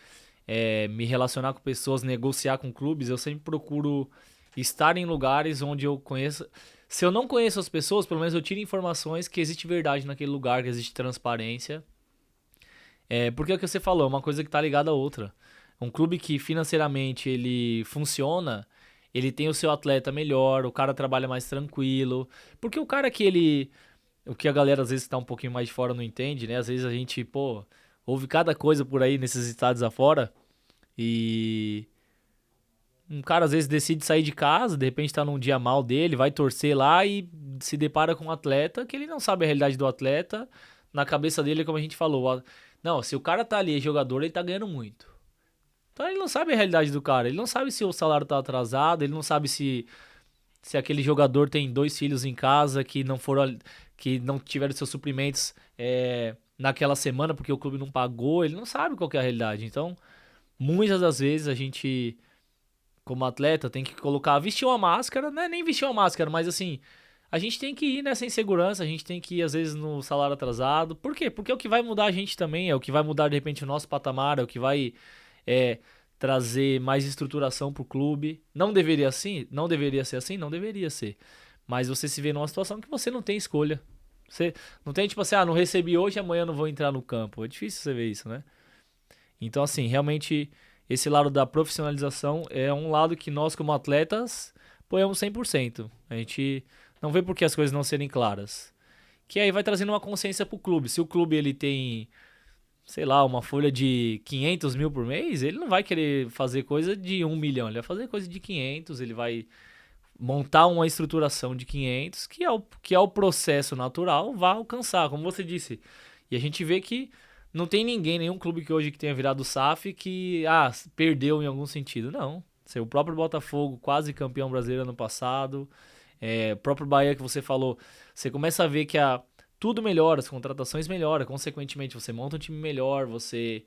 relacionar com pessoas, negociar com clubes, eu sempre procuro estar em lugares onde eu conheço. Se eu não conheço as pessoas, pelo menos eu tiro informações que existe verdade naquele lugar, que existe transparência. Porque é o que você falou, é uma coisa que está ligada à outra. Um clube que financeiramente ele funciona, ele tem o seu atleta melhor, o cara trabalha mais tranquilo. Porque o cara que o que a galera às vezes está um pouquinho mais de fora não entende, né? Às vezes a gente, ouve cada coisa por aí nesses estados afora e um cara às vezes decide sair de casa, de repente tá num dia mal dele, vai torcer lá e se depara com um atleta que ele não sabe a realidade do atleta. Na cabeça dele, como a gente falou, não, se o cara tá ali, jogador, ele tá ganhando muito. Então ele não sabe a realidade do cara, ele não sabe se o salário tá atrasado, ele não sabe se aquele jogador tem 2 filhos em casa que não tiveram seus suprimentos naquela semana porque o clube não pagou, ele não sabe qual que é a realidade. Então, muitas das vezes a gente, como atleta, tem que vestir uma máscara, não é nem vestir uma máscara, mas assim, a gente tem que ir nessa insegurança, a gente tem que ir às vezes no salário atrasado. Por quê? Porque é o que vai mudar a gente também, é o que vai mudar de repente o nosso patamar, é o que vai trazer mais estruturação pro clube. Não deveria ser assim? Não deveria ser. Mas você se vê numa situação que você não tem escolha. Você não tem tipo assim, não recebi hoje, amanhã não vou entrar no campo. É difícil você ver isso, né? Então, assim, realmente, esse lado da profissionalização é um lado que nós, como atletas, apoiamos 100%. A gente não vê por que as coisas não serem claras. Que aí vai trazendo uma consciência pro clube. Se o clube ele tem, sei lá, uma folha de 500 mil por mês, ele não vai querer fazer coisa de 1 milhão. Ele vai fazer coisa de 500, ele vai montar uma estruturação de 500, que é o processo natural, vai alcançar, como você disse. E a gente vê que não tem nenhum clube que hoje que tenha virado SAF que perdeu em algum sentido. Não. O próprio Botafogo, quase campeão brasileiro ano passado, o próprio Bahia que você falou, você começa a ver que tudo melhora, as contratações melhoram, consequentemente você monta um time melhor, você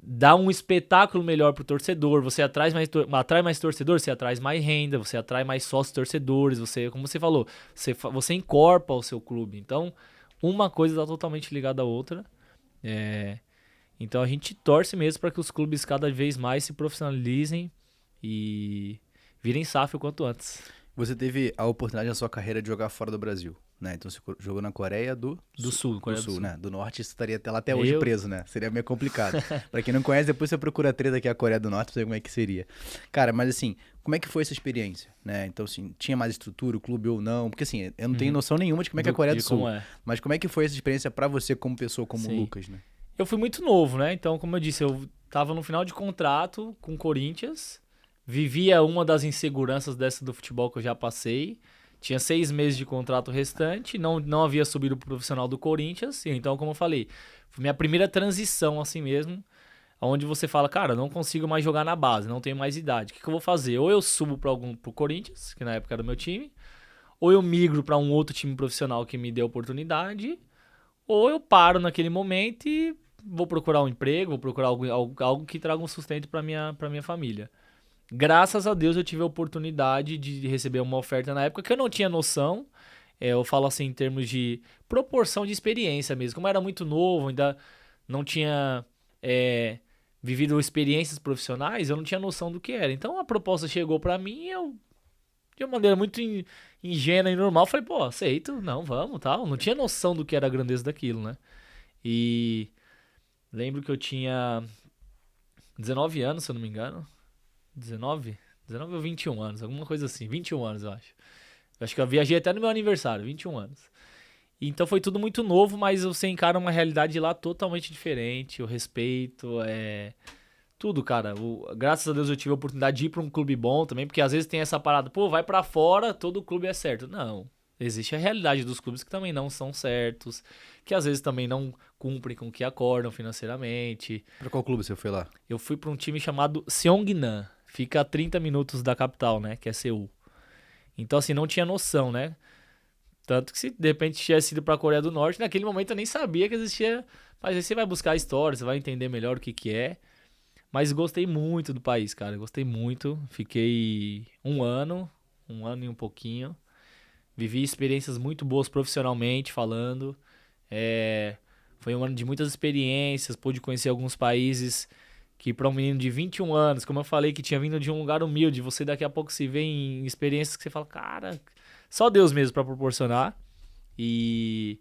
dá um espetáculo melhor pro torcedor, você atrai mais torcedor, você atrai mais renda, você atrai mais sócios torcedores, você, como você falou, você encorpa o seu clube. Então, uma coisa está totalmente ligada à outra. Então a gente torce mesmo para que os clubes cada vez mais se profissionalizem e virem SAF o quanto antes. Você teve a oportunidade na sua carreira de jogar fora do Brasil, né? Então você jogou na Coreia do Sul, do Sul, né? Do Norte você estaria lá até hoje preso, né? Seria meio complicado. Pra quem não conhece, depois você procura a treta aqui a Coreia do Norte pra ver como é que seria. Cara, mas assim, como é que foi essa experiência, né? Então assim, tinha mais estrutura, o clube ou não? Porque assim, eu não tenho noção nenhuma de como é que é a Coreia do Sul. Mas como é que foi essa experiência pra você como pessoa, como o Lucas, né? Eu fui muito novo, né? Então, como eu disse, eu tava no final de contrato com o Corinthians, vivia uma das inseguranças dessa do futebol que eu já passei, tinha 6 meses de contrato restante, não havia subido pro profissional do Corinthians, então, como eu falei, foi minha primeira transição assim mesmo, onde você fala, cara, não consigo mais jogar na base, não tenho mais idade, o que eu vou fazer? Ou eu subo pro Corinthians, que na época era o meu time, ou eu migro para um outro time profissional que me dê oportunidade, ou eu paro naquele momento e vou procurar um emprego, vou procurar algo que traga um sustento para minha família. Graças a Deus eu tive a oportunidade de receber uma oferta na época que eu não tinha noção. Eu falo assim em termos de proporção de experiência mesmo. Como eu era muito novo, ainda não tinha vivido experiências profissionais, eu não tinha noção do que era. Então a proposta chegou para mim e eu, de uma maneira muito ingênua e normal, falei, pô, aceito, não, vamos, tal. Não tinha noção do que era a grandeza daquilo, né? E lembro que eu tinha 19 anos, se eu não me engano. 19 ou 21 anos, alguma coisa assim. 21 anos, eu acho. Eu acho que eu viajei até no meu aniversário, 21 anos. Então foi tudo muito novo, mas você encara uma realidade lá totalmente diferente. O respeito, tudo, cara. Graças a Deus eu tive a oportunidade de ir pra um clube bom também, porque às vezes tem essa parada, pô, vai pra fora, todo clube é certo. Não. Existe a realidade dos clubes que também não são certos, que às vezes também não cumprem com o que acordam financeiramente. Pra qual clube você foi lá? Eu fui pra um time chamado Seongnam. Fica a 30 minutos da capital, né? Que é Seul. Então, assim, não tinha noção, né? Tanto que se de repente tivesse ido pra Coreia do Norte, naquele momento eu nem sabia que existia. Mas aí você vai buscar a história, você vai entender melhor o que é. Mas gostei muito do país, cara. Gostei muito. Fiquei um ano e um pouquinho. Vivi experiências muito boas profissionalmente falando. Foi um ano de muitas experiências. Pude conhecer alguns países que para um menino de 21 anos, como eu falei, que tinha vindo de um lugar humilde, você daqui a pouco se vê em experiências que você fala, cara, só Deus mesmo para proporcionar. E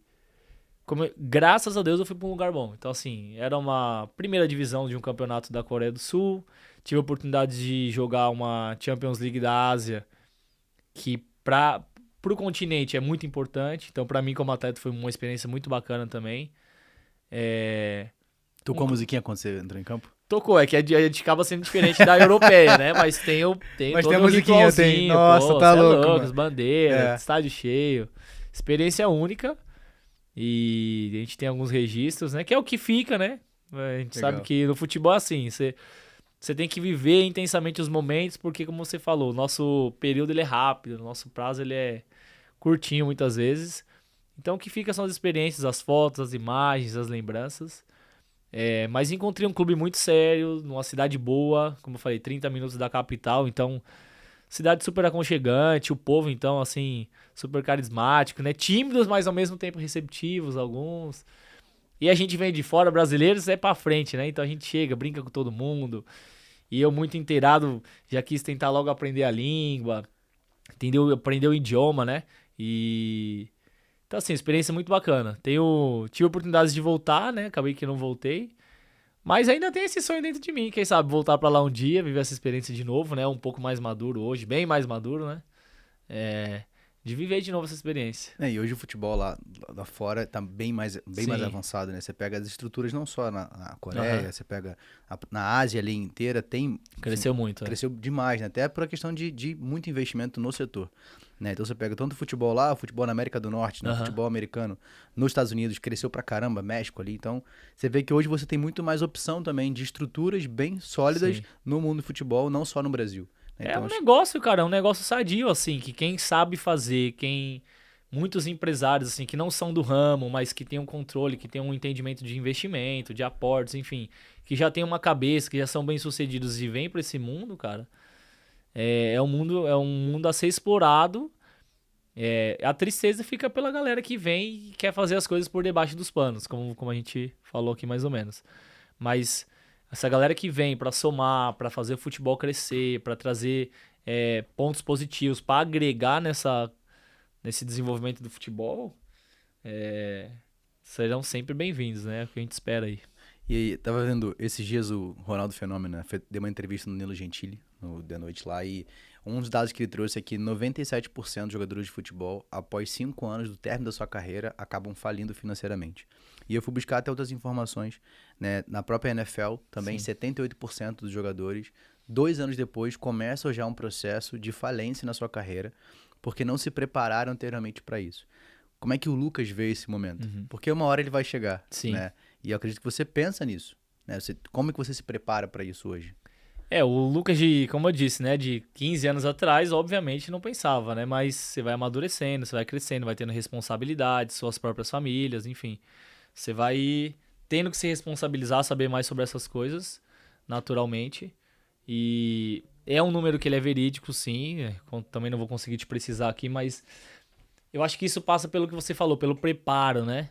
graças a Deus eu fui para um lugar bom. Então, assim, era uma primeira divisão de um campeonato da Coreia do Sul. Tive a oportunidade de jogar uma Champions League da Ásia, que pro continente é muito importante. Então, para mim como atleta foi uma experiência muito bacana também. Tocou a musiquinha quando você entrou em campo? Tocou, é que a gente acaba sendo diferente da europeia, né? Mas tem Mas todo tem a um musiquinha, tem. Nossa, tá louco. As bandeiras, estádio cheio. Experiência única. E a gente tem alguns registros, né? Que é o que fica, né? A gente sabe que no futebol é assim, você tem que viver intensamente os momentos, porque como você falou, o nosso período ele é rápido, o nosso prazo ele é curtinho muitas vezes. Então o que fica são as experiências, as fotos, as imagens, as lembranças. Mas encontrei um clube muito sério, numa cidade boa, como eu falei, 30 minutos da capital, então cidade super aconchegante, o povo então assim, super carismático, né? Tímidos, mas ao mesmo tempo receptivos alguns. E a gente vem de fora, brasileiros, pra frente, né? Então a gente chega, brinca com todo mundo. E eu muito inteirado, já quis tentar logo aprender a língua, aprender o idioma, né? Então, assim, experiência muito bacana. Tive oportunidades de voltar, né? Acabei que não voltei. Mas ainda tem esse sonho dentro de mim. Quem sabe voltar pra lá um dia, viver essa experiência de novo, né? Um pouco mais maduro hoje, bem mais maduro, né? De viver de novo essa experiência. E hoje o futebol lá fora tá bem mais avançado, né? Você pega as estruturas não só na Coreia, você pega na Ásia ali inteira, Cresceu muito. Cresceu demais, né? Até por a questão de muito investimento no setor. Né? Então você pega tanto o futebol lá, o futebol na América do Norte, né? O futebol americano nos Estados Unidos, cresceu pra caramba, México ali. Então você vê que hoje você tem muito mais opção também de estruturas bem sólidas no mundo do futebol, não só no Brasil. Então, negócio, cara, é um negócio sadio, assim, que quem sabe fazer, quem muitos empresários assim que não são do ramo, mas que têm um controle, que têm um entendimento de investimento, de aportes, enfim, que já têm uma cabeça, que já são bem-sucedidos e vêm para esse mundo, cara, é um mundo a ser explorado. A tristeza fica pela galera que vem e quer fazer as coisas por debaixo dos panos, como a gente falou aqui mais ou menos. Mas essa galera que vem para somar, para fazer o futebol crescer, para trazer pontos positivos, para agregar nesse desenvolvimento do futebol, serão sempre bem-vindos, né? É o que a gente espera aí. E aí, tava vendo esses dias o Ronaldo Fenômeno, né? Deu uma entrevista no Nilo Gentili, no The Noite lá, e um dos dados que ele trouxe é que 97% dos jogadores de futebol, após 5 anos do término da sua carreira, acabam falindo financeiramente. E eu fui buscar até outras informações, né? Na própria NFL, também Sim. 78% dos jogadores, 2 anos depois, começam já um processo de falência na sua carreira, porque não se prepararam anteriormente para isso. Como é que o Lucas vê esse momento? Porque uma hora ele vai chegar, Sim. né? E eu acredito que você pensa nisso, né? Como é que você se prepara para isso hoje? O Lucas, como eu disse, né, de 15 anos atrás, obviamente não pensava, né, mas você vai amadurecendo, você vai crescendo, vai tendo responsabilidades, suas próprias famílias, enfim. Você vai tendo que se responsabilizar, saber mais sobre essas coisas, naturalmente. E é um número que ele é verídico, sim, também não vou conseguir te precisar aqui, mas eu acho que isso passa pelo que você falou, pelo preparo, né?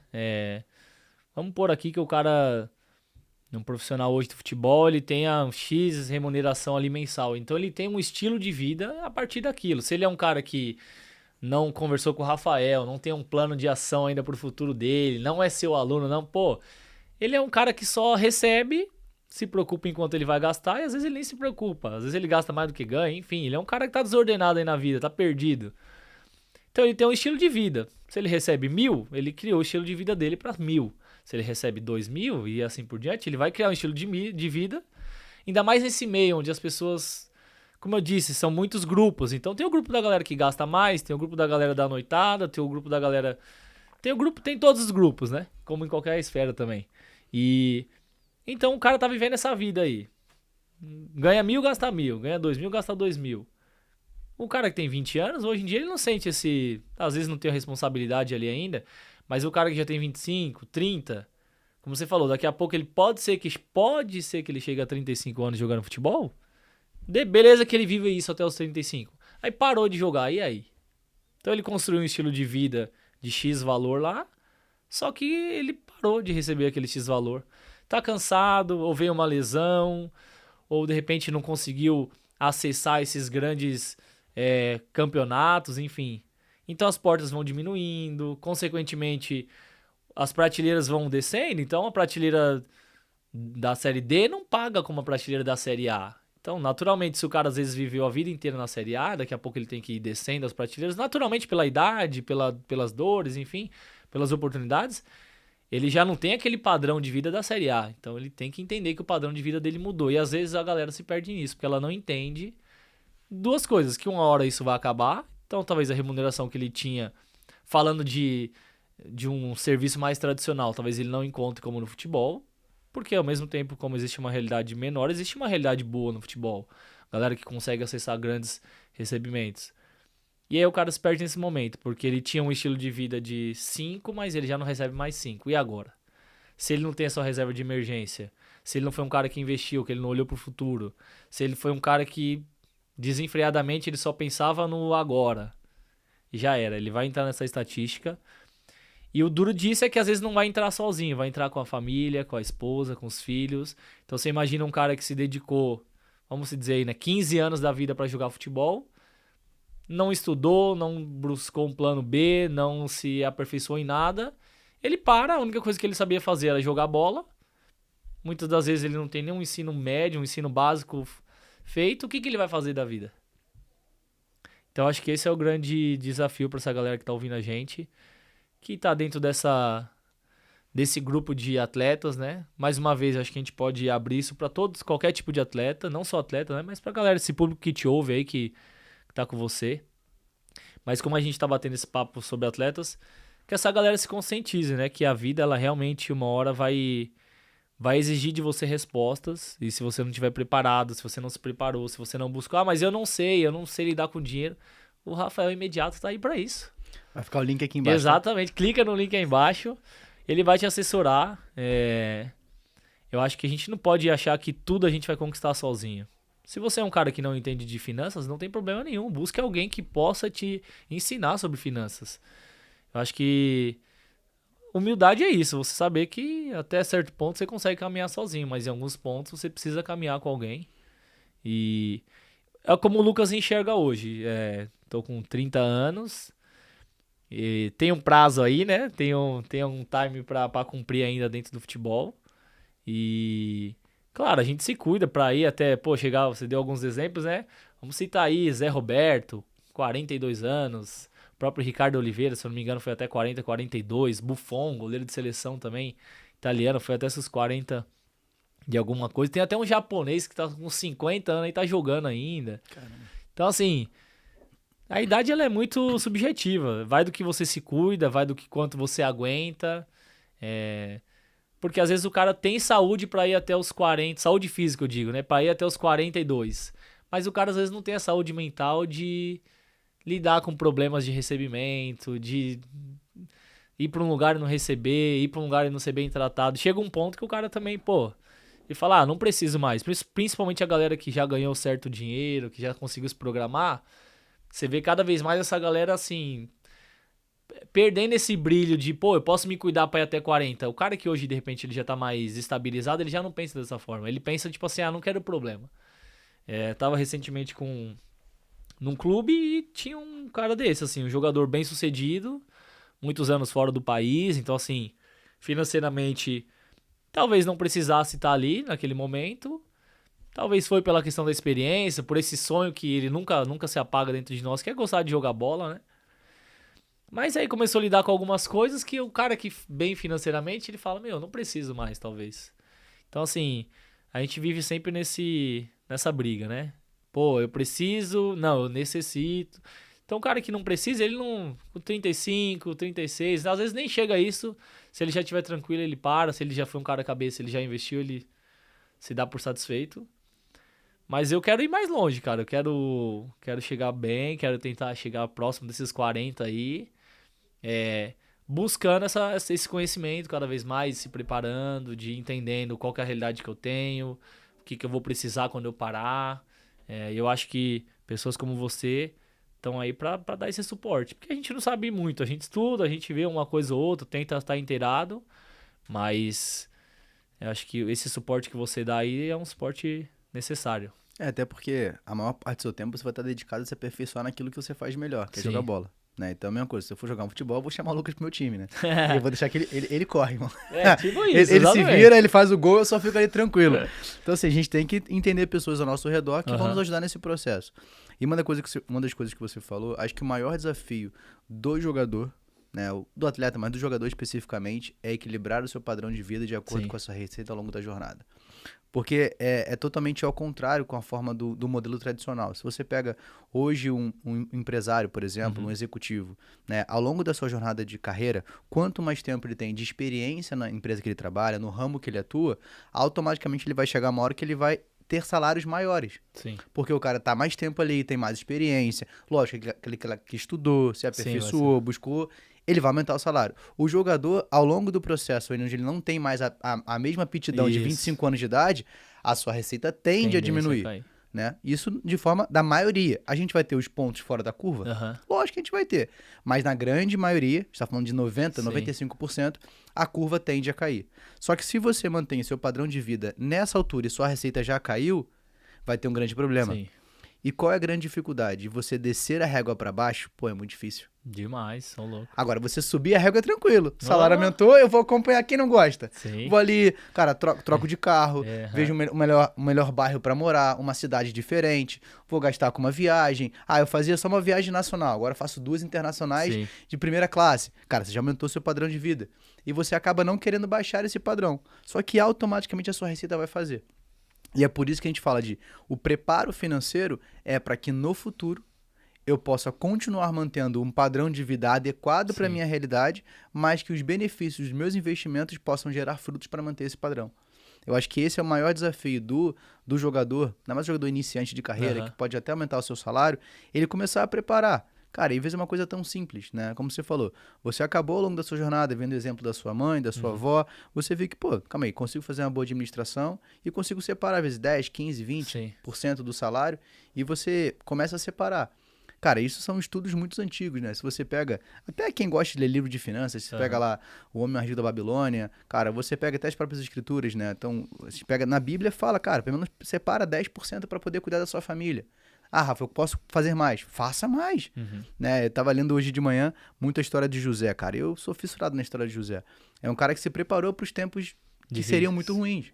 Vamos pôr aqui que o cara, um profissional hoje de futebol, ele tem a X remuneração ali mensal. Então ele tem um estilo de vida a partir daquilo. Se ele é um cara que não conversou com o Rafael, não tem um plano de ação ainda pro futuro dele, não é seu aluno, não, pô, ele é um cara que só recebe, se preocupa enquanto ele vai gastar e às vezes ele nem se preocupa. Às vezes ele gasta mais do que ganha, enfim, ele é um cara que tá desordenado aí na vida, tá perdido. Então ele tem um estilo de vida. Se ele recebe 1.000, ele criou o estilo de vida dele para 1.000. Se ele recebe 2.000 e assim por diante, ele vai criar um estilo de vida. Ainda mais nesse meio onde as pessoas, como eu disse, são muitos grupos. Então tem o grupo da galera que gasta mais, tem o grupo da galera da noitada, tem o grupo da galera... Tem todos os grupos, né? Como em qualquer esfera também. E então o cara tá vivendo essa vida aí. Ganha 1.000, gasta 1.000. Ganha 2.000, gasta 2.000. O cara que tem 20 anos, hoje em dia ele não sente esse... Às vezes não tem a responsabilidade ali ainda, mas o cara que já tem 25, 30, como você falou, daqui a pouco ele pode ser que ele chegue a 35 anos jogando futebol. Beleza que ele vive isso até os 35. Aí parou de jogar, e aí? Então ele construiu um estilo de vida de X valor lá, só que ele parou de receber aquele X valor. Tá cansado, ou veio uma lesão, ou de repente não conseguiu acessar esses grandes campeonatos, enfim. Então as portas vão diminuindo, consequentemente as prateleiras vão descendo, então a prateleira da Série D não paga como a prateleira da Série A. Então, naturalmente, se o cara às vezes viveu a vida inteira na Série A, daqui a pouco ele tem que ir descendo as prateleiras, naturalmente pela idade, pelas dores, enfim, pelas oportunidades, ele já não tem aquele padrão de vida da Série A. Então ele tem que entender que o padrão de vida dele mudou. E às vezes a galera se perde nisso, porque ela não entende duas coisas, que uma hora isso vai acabar, então talvez a remuneração que ele tinha, falando de um serviço mais tradicional, talvez ele não encontre como no futebol, porque ao mesmo tempo, como existe uma realidade menor, existe uma realidade boa no futebol. Galera que consegue acessar grandes recebimentos. E aí o cara se perde nesse momento, porque ele tinha um estilo de vida de 5, mas ele já não recebe mais 5. E agora? Se ele não tem a sua reserva de emergência, se ele não foi um cara que investiu, que ele não olhou pro futuro, se ele foi um cara que desenfreadamente ele só pensava no agora, e já era, ele vai entrar nessa estatística. E o duro disso é que às vezes não vai entrar sozinho, vai entrar com a família, com a esposa, com os filhos. Então você imagina um cara que se dedicou, vamos dizer aí, né, 15 anos da vida para jogar futebol, não estudou, não buscou um plano B, não se aperfeiçoou em nada, ele para, a única coisa que ele sabia fazer era jogar bola. Muitas das vezes ele não tem nenhum ensino médio, um ensino básico feito, o que ele vai fazer da vida? Então acho que esse é o grande desafio para essa galera que tá ouvindo a gente, que tá dentro desse grupo de atletas, né? Mais uma vez, acho que a gente pode abrir isso para todos, qualquer tipo de atleta, não só atleta, né? Mas pra galera, esse público que te ouve aí, que tá com você. Mas como a gente tá batendo esse papo sobre atletas, que essa galera se conscientize, né? Que a vida, ela realmente uma hora vai exigir de você respostas, e se você não estiver preparado, se você não se preparou, se você não buscou, mas eu não sei lidar com dinheiro, o Rafael Imediato tá aí para isso. Vai ficar o link aqui embaixo. Exatamente, clica no link aí embaixo, ele vai te assessorar. Eu acho que a gente não pode achar que tudo a gente vai conquistar sozinho. Se você é um cara que não entende de finanças, não tem problema nenhum. Busque alguém que possa te ensinar sobre finanças. Eu acho que humildade é isso, você saber que até certo ponto você consegue caminhar sozinho, mas em alguns pontos você precisa caminhar com alguém. E é como o Lucas enxerga hoje. Tô com 30 anos e tem um prazo aí, né? Tem um time pra cumprir ainda dentro do futebol. E claro, a gente se cuida pra ir até, chegar, você deu alguns exemplos, né? Vamos citar aí Zé Roberto, 42 anos, o próprio Ricardo Oliveira, se eu não me engano, foi até 40, 42, Buffon, goleiro de seleção também, italiano, foi até seus 40 de alguma coisa. Tem até um japonês que tá com 50 anos e tá jogando ainda. Caramba. Então, assim, a idade ela é muito subjetiva, vai do que você se cuida, vai do que quanto você aguenta, porque às vezes o cara tem saúde pra ir até os 40, saúde física eu digo, né? Pra ir até os 42. Mas o cara às vezes não tem a saúde mental de lidar com problemas de recebimento, de ir pra um lugar e não receber, ir pra um lugar e não ser bem tratado. Chega um ponto que o cara também, ele fala, não preciso mais. Principalmente a galera que já ganhou certo dinheiro, que já conseguiu se programar. Você vê cada vez mais essa galera assim, perdendo esse brilho de, eu posso me cuidar pra ir até 40. O cara que hoje, de repente, ele já tá mais estabilizado, ele já não pensa dessa forma. Ele pensa, tipo assim, não quero problema. Tava recentemente num clube e tinha um cara desse, assim, um jogador bem sucedido, muitos anos fora do país, então, assim, financeiramente, talvez não precisasse estar ali naquele momento. Talvez foi pela questão da experiência, por esse sonho que ele nunca se apaga dentro de nós, que é gostar de jogar bola, né? Mas aí começou a lidar com algumas coisas que o cara que bem financeiramente, ele fala, não preciso mais, talvez. Então, assim, a gente vive sempre nessa briga, né? Eu preciso, não, eu necessito. Então, o cara que não precisa, ele não, com 35, 36, às vezes nem chega a isso. Se ele já estiver tranquilo, ele para. Se ele já foi um cara cabeça, ele já investiu, ele se dá por satisfeito. Mas eu quero ir mais longe, cara. Eu quero chegar bem, quero tentar chegar próximo desses 40 aí. Buscando esse conhecimento cada vez mais, se preparando, de entendendo qual que é a realidade que eu tenho, o que eu vou precisar quando eu parar. Eu acho que pessoas como você estão aí pra dar esse suporte. Porque a gente não sabe muito, a gente estuda, a gente vê uma coisa ou outra, tenta estar inteirado, mas eu acho que esse suporte que você dá aí é um suporte necessário. Até porque a maior parte do seu tempo você vai estar dedicado a se aperfeiçoar naquilo que você faz melhor, que é jogar bola. Né? Então, a mesma coisa, se eu for jogar um futebol, eu vou chamar o Lucas pro meu time, né? E eu vou deixar que ele corre, irmão. Tipo isso, ele se vira, ele faz o gol, eu só fico ali tranquilo. Então, assim, a gente tem que entender pessoas ao nosso redor que vão nos ajudar nesse processo. E uma das coisas que você falou, acho que o maior desafio do jogador, né, do atleta, mas do jogador especificamente, é equilibrar o seu padrão de vida de acordo com a sua receita ao longo da jornada. Porque é totalmente ao contrário com a forma do modelo tradicional. Se você pega hoje um empresário, por exemplo, um executivo, né, ao longo da sua jornada de carreira, quanto mais tempo ele tem de experiência na empresa que ele trabalha, no ramo que ele atua, automaticamente ele vai chegar uma hora que ele vai ter salários maiores. Sim. Porque o cara tá mais tempo ali, tem mais experiência. Lógico, aquele que estudou, se aperfeiçoou, buscou, ele vai aumentar o salário. O jogador, ao longo do processo, onde ele não tem mais a mesma aptidão de 25 anos de idade, a sua receita tende a diminuir. Né? Isso de forma da maioria. A gente vai ter os pontos fora da curva? Lógico que a gente vai ter. Mas na grande maioria, a gente está falando de 90%, 95%, a curva tende a cair. Só que se você mantém seu padrão de vida nessa altura e sua receita já caiu, vai ter um grande problema. Sim. E qual é a grande dificuldade? Você descer a régua para baixo, é muito difícil. Demais, são loucos. Agora, você subir a régua é tranquilo. O salário aumentou, eu vou acompanhar quem não gosta. Sim. Vou ali, cara, troco de carro, vejo um melhor bairro para morar, uma cidade diferente, vou gastar com uma viagem. Eu fazia só uma viagem nacional, agora faço 2 internacionais de primeira classe. Cara, você já aumentou seu padrão de vida. E você acaba não querendo baixar esse padrão. Só que automaticamente a sua receita vai fazer. E é por isso que a gente fala o preparo financeiro é para que no futuro eu possa continuar mantendo um padrão de vida adequado para a minha realidade, mas que os benefícios dos meus investimentos possam gerar frutos para manter esse padrão. Eu acho que esse é o maior desafio do jogador, ainda mais jogador iniciante de carreira, que pode até aumentar o seu salário, ele começar a preparar. Cara, e às vezes é uma coisa tão simples, né? Como você falou, você acabou ao longo da sua jornada vendo o exemplo da sua mãe, da sua avó, você vê que, pô, calma aí, consigo fazer uma boa administração e consigo separar, às vezes, 10, 15, Sim. 20% do salário e você começa a separar. Cara, isso são estudos muito antigos, né? Se você pega, até quem gosta de ler livro de finanças, você pega lá O Homem Mais Rico da Babilônia, cara, você pega até as próprias escrituras, né? Então, você pega na Bíblia, fala, cara, pelo menos separa 10% para poder cuidar da sua família. Ah, Rafa, eu posso fazer mais. Faça mais. Né? Eu tava lendo hoje de manhã muita história de José, cara. Eu sou fissurado na história de José. É um cara que se preparou para os tempos que seriam muito ruins.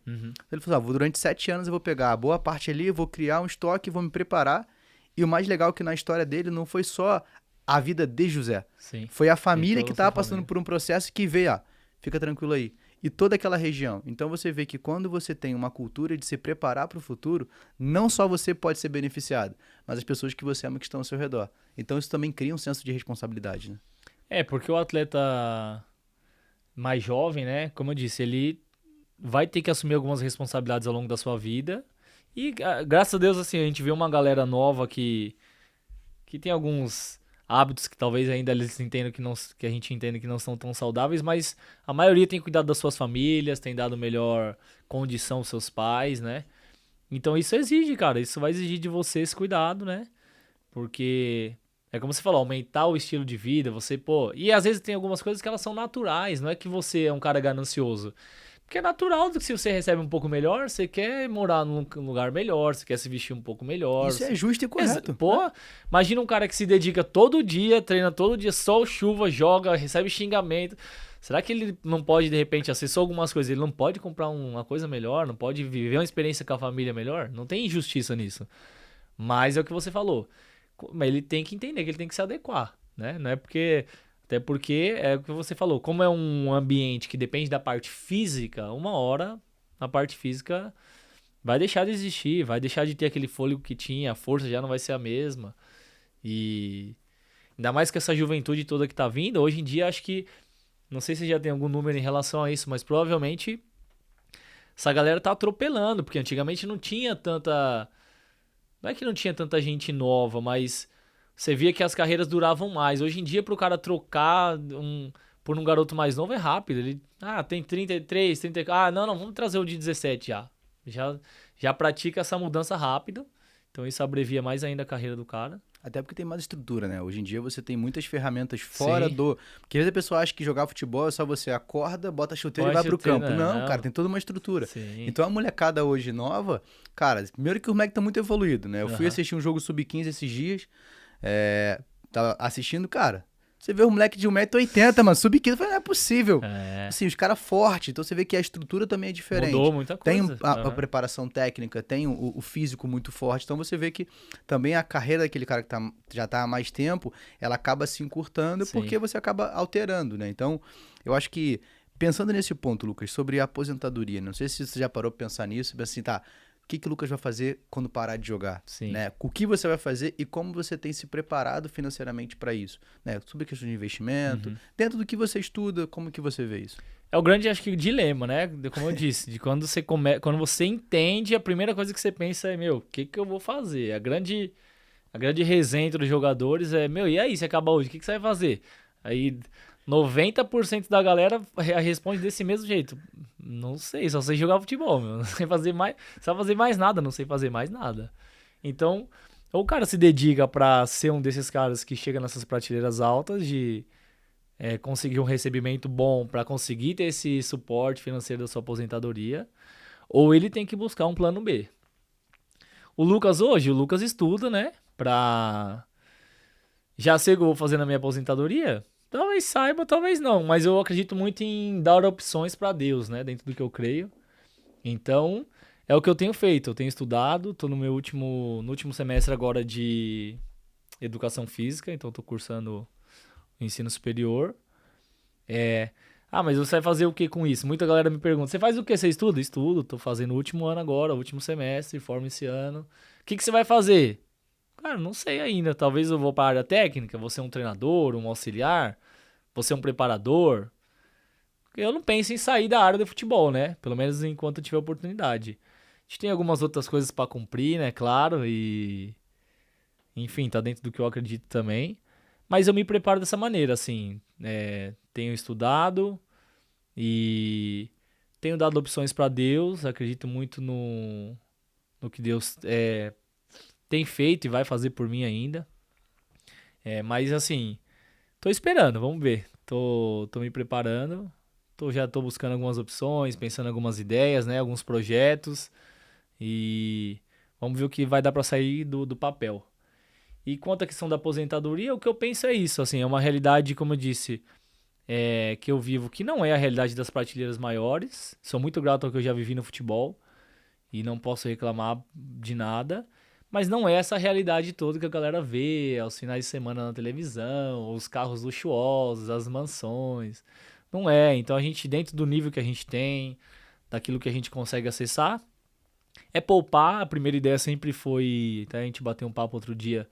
Ele falou, durante 7 anos eu vou pegar a boa parte ali, eu vou criar um estoque, vou me preparar. E o mais legal é que na história dele não foi só a vida de José. Sim. Foi a família que estava passando por um processo que veio, fica tranquilo aí. E toda aquela região. Então você vê que quando você tem uma cultura de se preparar para o futuro, não só você pode ser beneficiado, mas as pessoas que você ama que estão ao seu redor. Então isso também cria um senso de responsabilidade, né? Porque o atleta mais jovem, né? Como eu disse, ele vai ter que assumir algumas responsabilidades ao longo da sua vida. E graças a Deus, assim, a gente vê uma galera nova que tem alguns hábitos que talvez ainda eles entendam que a gente entenda que não são tão saudáveis, mas a maioria tem cuidado das suas famílias, tem dado melhor condição aos seus pais, né? Então isso exige, cara, isso vai exigir de você esse cuidado, né? Porque é como você falou, aumentar o estilo de vida, você, e às vezes tem algumas coisas que elas são naturais, não é que você é um cara ganancioso. Porque é natural que se você recebe um pouco melhor, você quer morar num lugar melhor, você quer se vestir um pouco melhor. Isso é justo e correto. Imagina um cara que se dedica todo dia, treina todo dia, sol, chuva, joga, recebe xingamento. Será que ele não pode, de repente, acessar algumas coisas? Ele não pode comprar uma coisa melhor? Não pode viver uma experiência com a família melhor? Não tem injustiça nisso. Mas é o que você falou. Ele tem que entender que ele tem que se adequar, né? Não é porque... Até porque é o que você falou, como é um ambiente que depende da parte física, uma hora a parte física vai deixar de existir, vai deixar de ter aquele fôlego que tinha, a força já não vai ser a mesma. E ainda mais que essa juventude toda que tá vindo, hoje em dia acho que, não sei se já tem algum número em relação a isso, mas provavelmente essa galera tá atropelando, porque antigamente não tinha tanta... Não é que não tinha tanta gente nova, mas... Você via que as carreiras duravam mais. Hoje em dia, pro cara trocar por um garoto mais novo é rápido. Ele, tem 33, 34. Não, vamos trazer o de 17 já. Já pratica essa mudança rápido. Então isso abrevia mais ainda a carreira do cara. Até porque tem mais estrutura, né? Hoje em dia você tem muitas ferramentas fora do... Porque às vezes a pessoa acha que jogar futebol é só você acorda, bota a chuteira e vai pro campo. Não, cara, tem toda uma estrutura. Sim. Então a molecada hoje nova... Cara, primeiro que os moleques estão muito evoluídos, né? Eu fui assistir um jogo sub-15 esses dias... tava assistindo, cara. Você vê um moleque de 1,80m, mano, sub-15, não é possível. Assim, os caras fortes, então você vê que a estrutura também é diferente. Mudou muita coisa. Tem a preparação técnica, tem o físico muito forte, então você vê que também a carreira daquele cara que já tá há mais tempo, ela acaba se encurtando porque você acaba alterando, né? Então, eu acho que, pensando nesse ponto, Lucas, sobre a aposentadoria, não sei se você já parou pra pensar nisso, assim, o que o Lucas vai fazer quando parar de jogar? Sim. Né? O que você vai fazer e como você tem se preparado financeiramente para isso? Né? Sobre a questão de investimento, dentro do que você estuda, como que você vê isso? É o grande, acho que, dilema, né? Como eu disse, de quando você entende, a primeira coisa que você pensa é, o que eu vou fazer? A grande resenha entre os jogadores é, e aí, se acabar hoje, o que você vai fazer? Aí 90% da galera responde desse mesmo jeito. Não sei, só sei jogar futebol, não sei fazer mais nada, não sei fazer mais nada. Então, ou o cara se dedica pra ser um desses caras que chega nessas prateleiras altas de conseguir um recebimento bom pra conseguir ter esse suporte financeiro da sua aposentadoria, ou ele tem que buscar um plano B. O Lucas estuda, né, já sei o que eu vou fazer na minha aposentadoria. Talvez saiba, talvez não, mas eu acredito muito em dar opções para Deus, né, dentro do que eu creio. Então, é o que eu tenho feito. Eu tenho estudado, tô no último semestre agora de educação física, então tô cursando o ensino superior. Mas você vai fazer o que com isso? Muita galera me pergunta, você faz o que? Você estuda? Estudo, tô fazendo o último ano agora, o último semestre, formo esse ano. O que você vai fazer? Cara, não sei ainda. Talvez eu vou para a área técnica, vou ser um treinador, um auxiliar, vou ser um preparador. Eu não penso em sair da área do futebol, né? Pelo menos enquanto eu tiver oportunidade. A gente tem algumas outras coisas para cumprir, né? Claro, e... Enfim, tá dentro do que eu acredito também. Mas eu me preparo dessa maneira, assim, tenho estudado e tenho dado opções para Deus, acredito muito no que Deus tem feito e vai fazer por mim ainda. Mas assim, tô esperando, vamos ver. Tô me preparando, já tô buscando algumas opções, pensando em algumas ideias, né, alguns projetos e vamos ver o que vai dar para sair do papel. E quanto à questão da aposentadoria, o que eu penso é isso, assim, é uma realidade, como eu disse, que eu vivo, que não é a realidade das prateleiras maiores. Sou muito grato ao que eu já vivi no futebol e não posso reclamar de nada, mas não é essa realidade toda que a galera vê aos finais de semana na televisão, os carros luxuosos, as mansões. Não é. Então a gente, dentro do nível que a gente tem, daquilo que a gente consegue acessar, é poupar. A primeira ideia sempre foi, até a gente bateu um papo outro dia,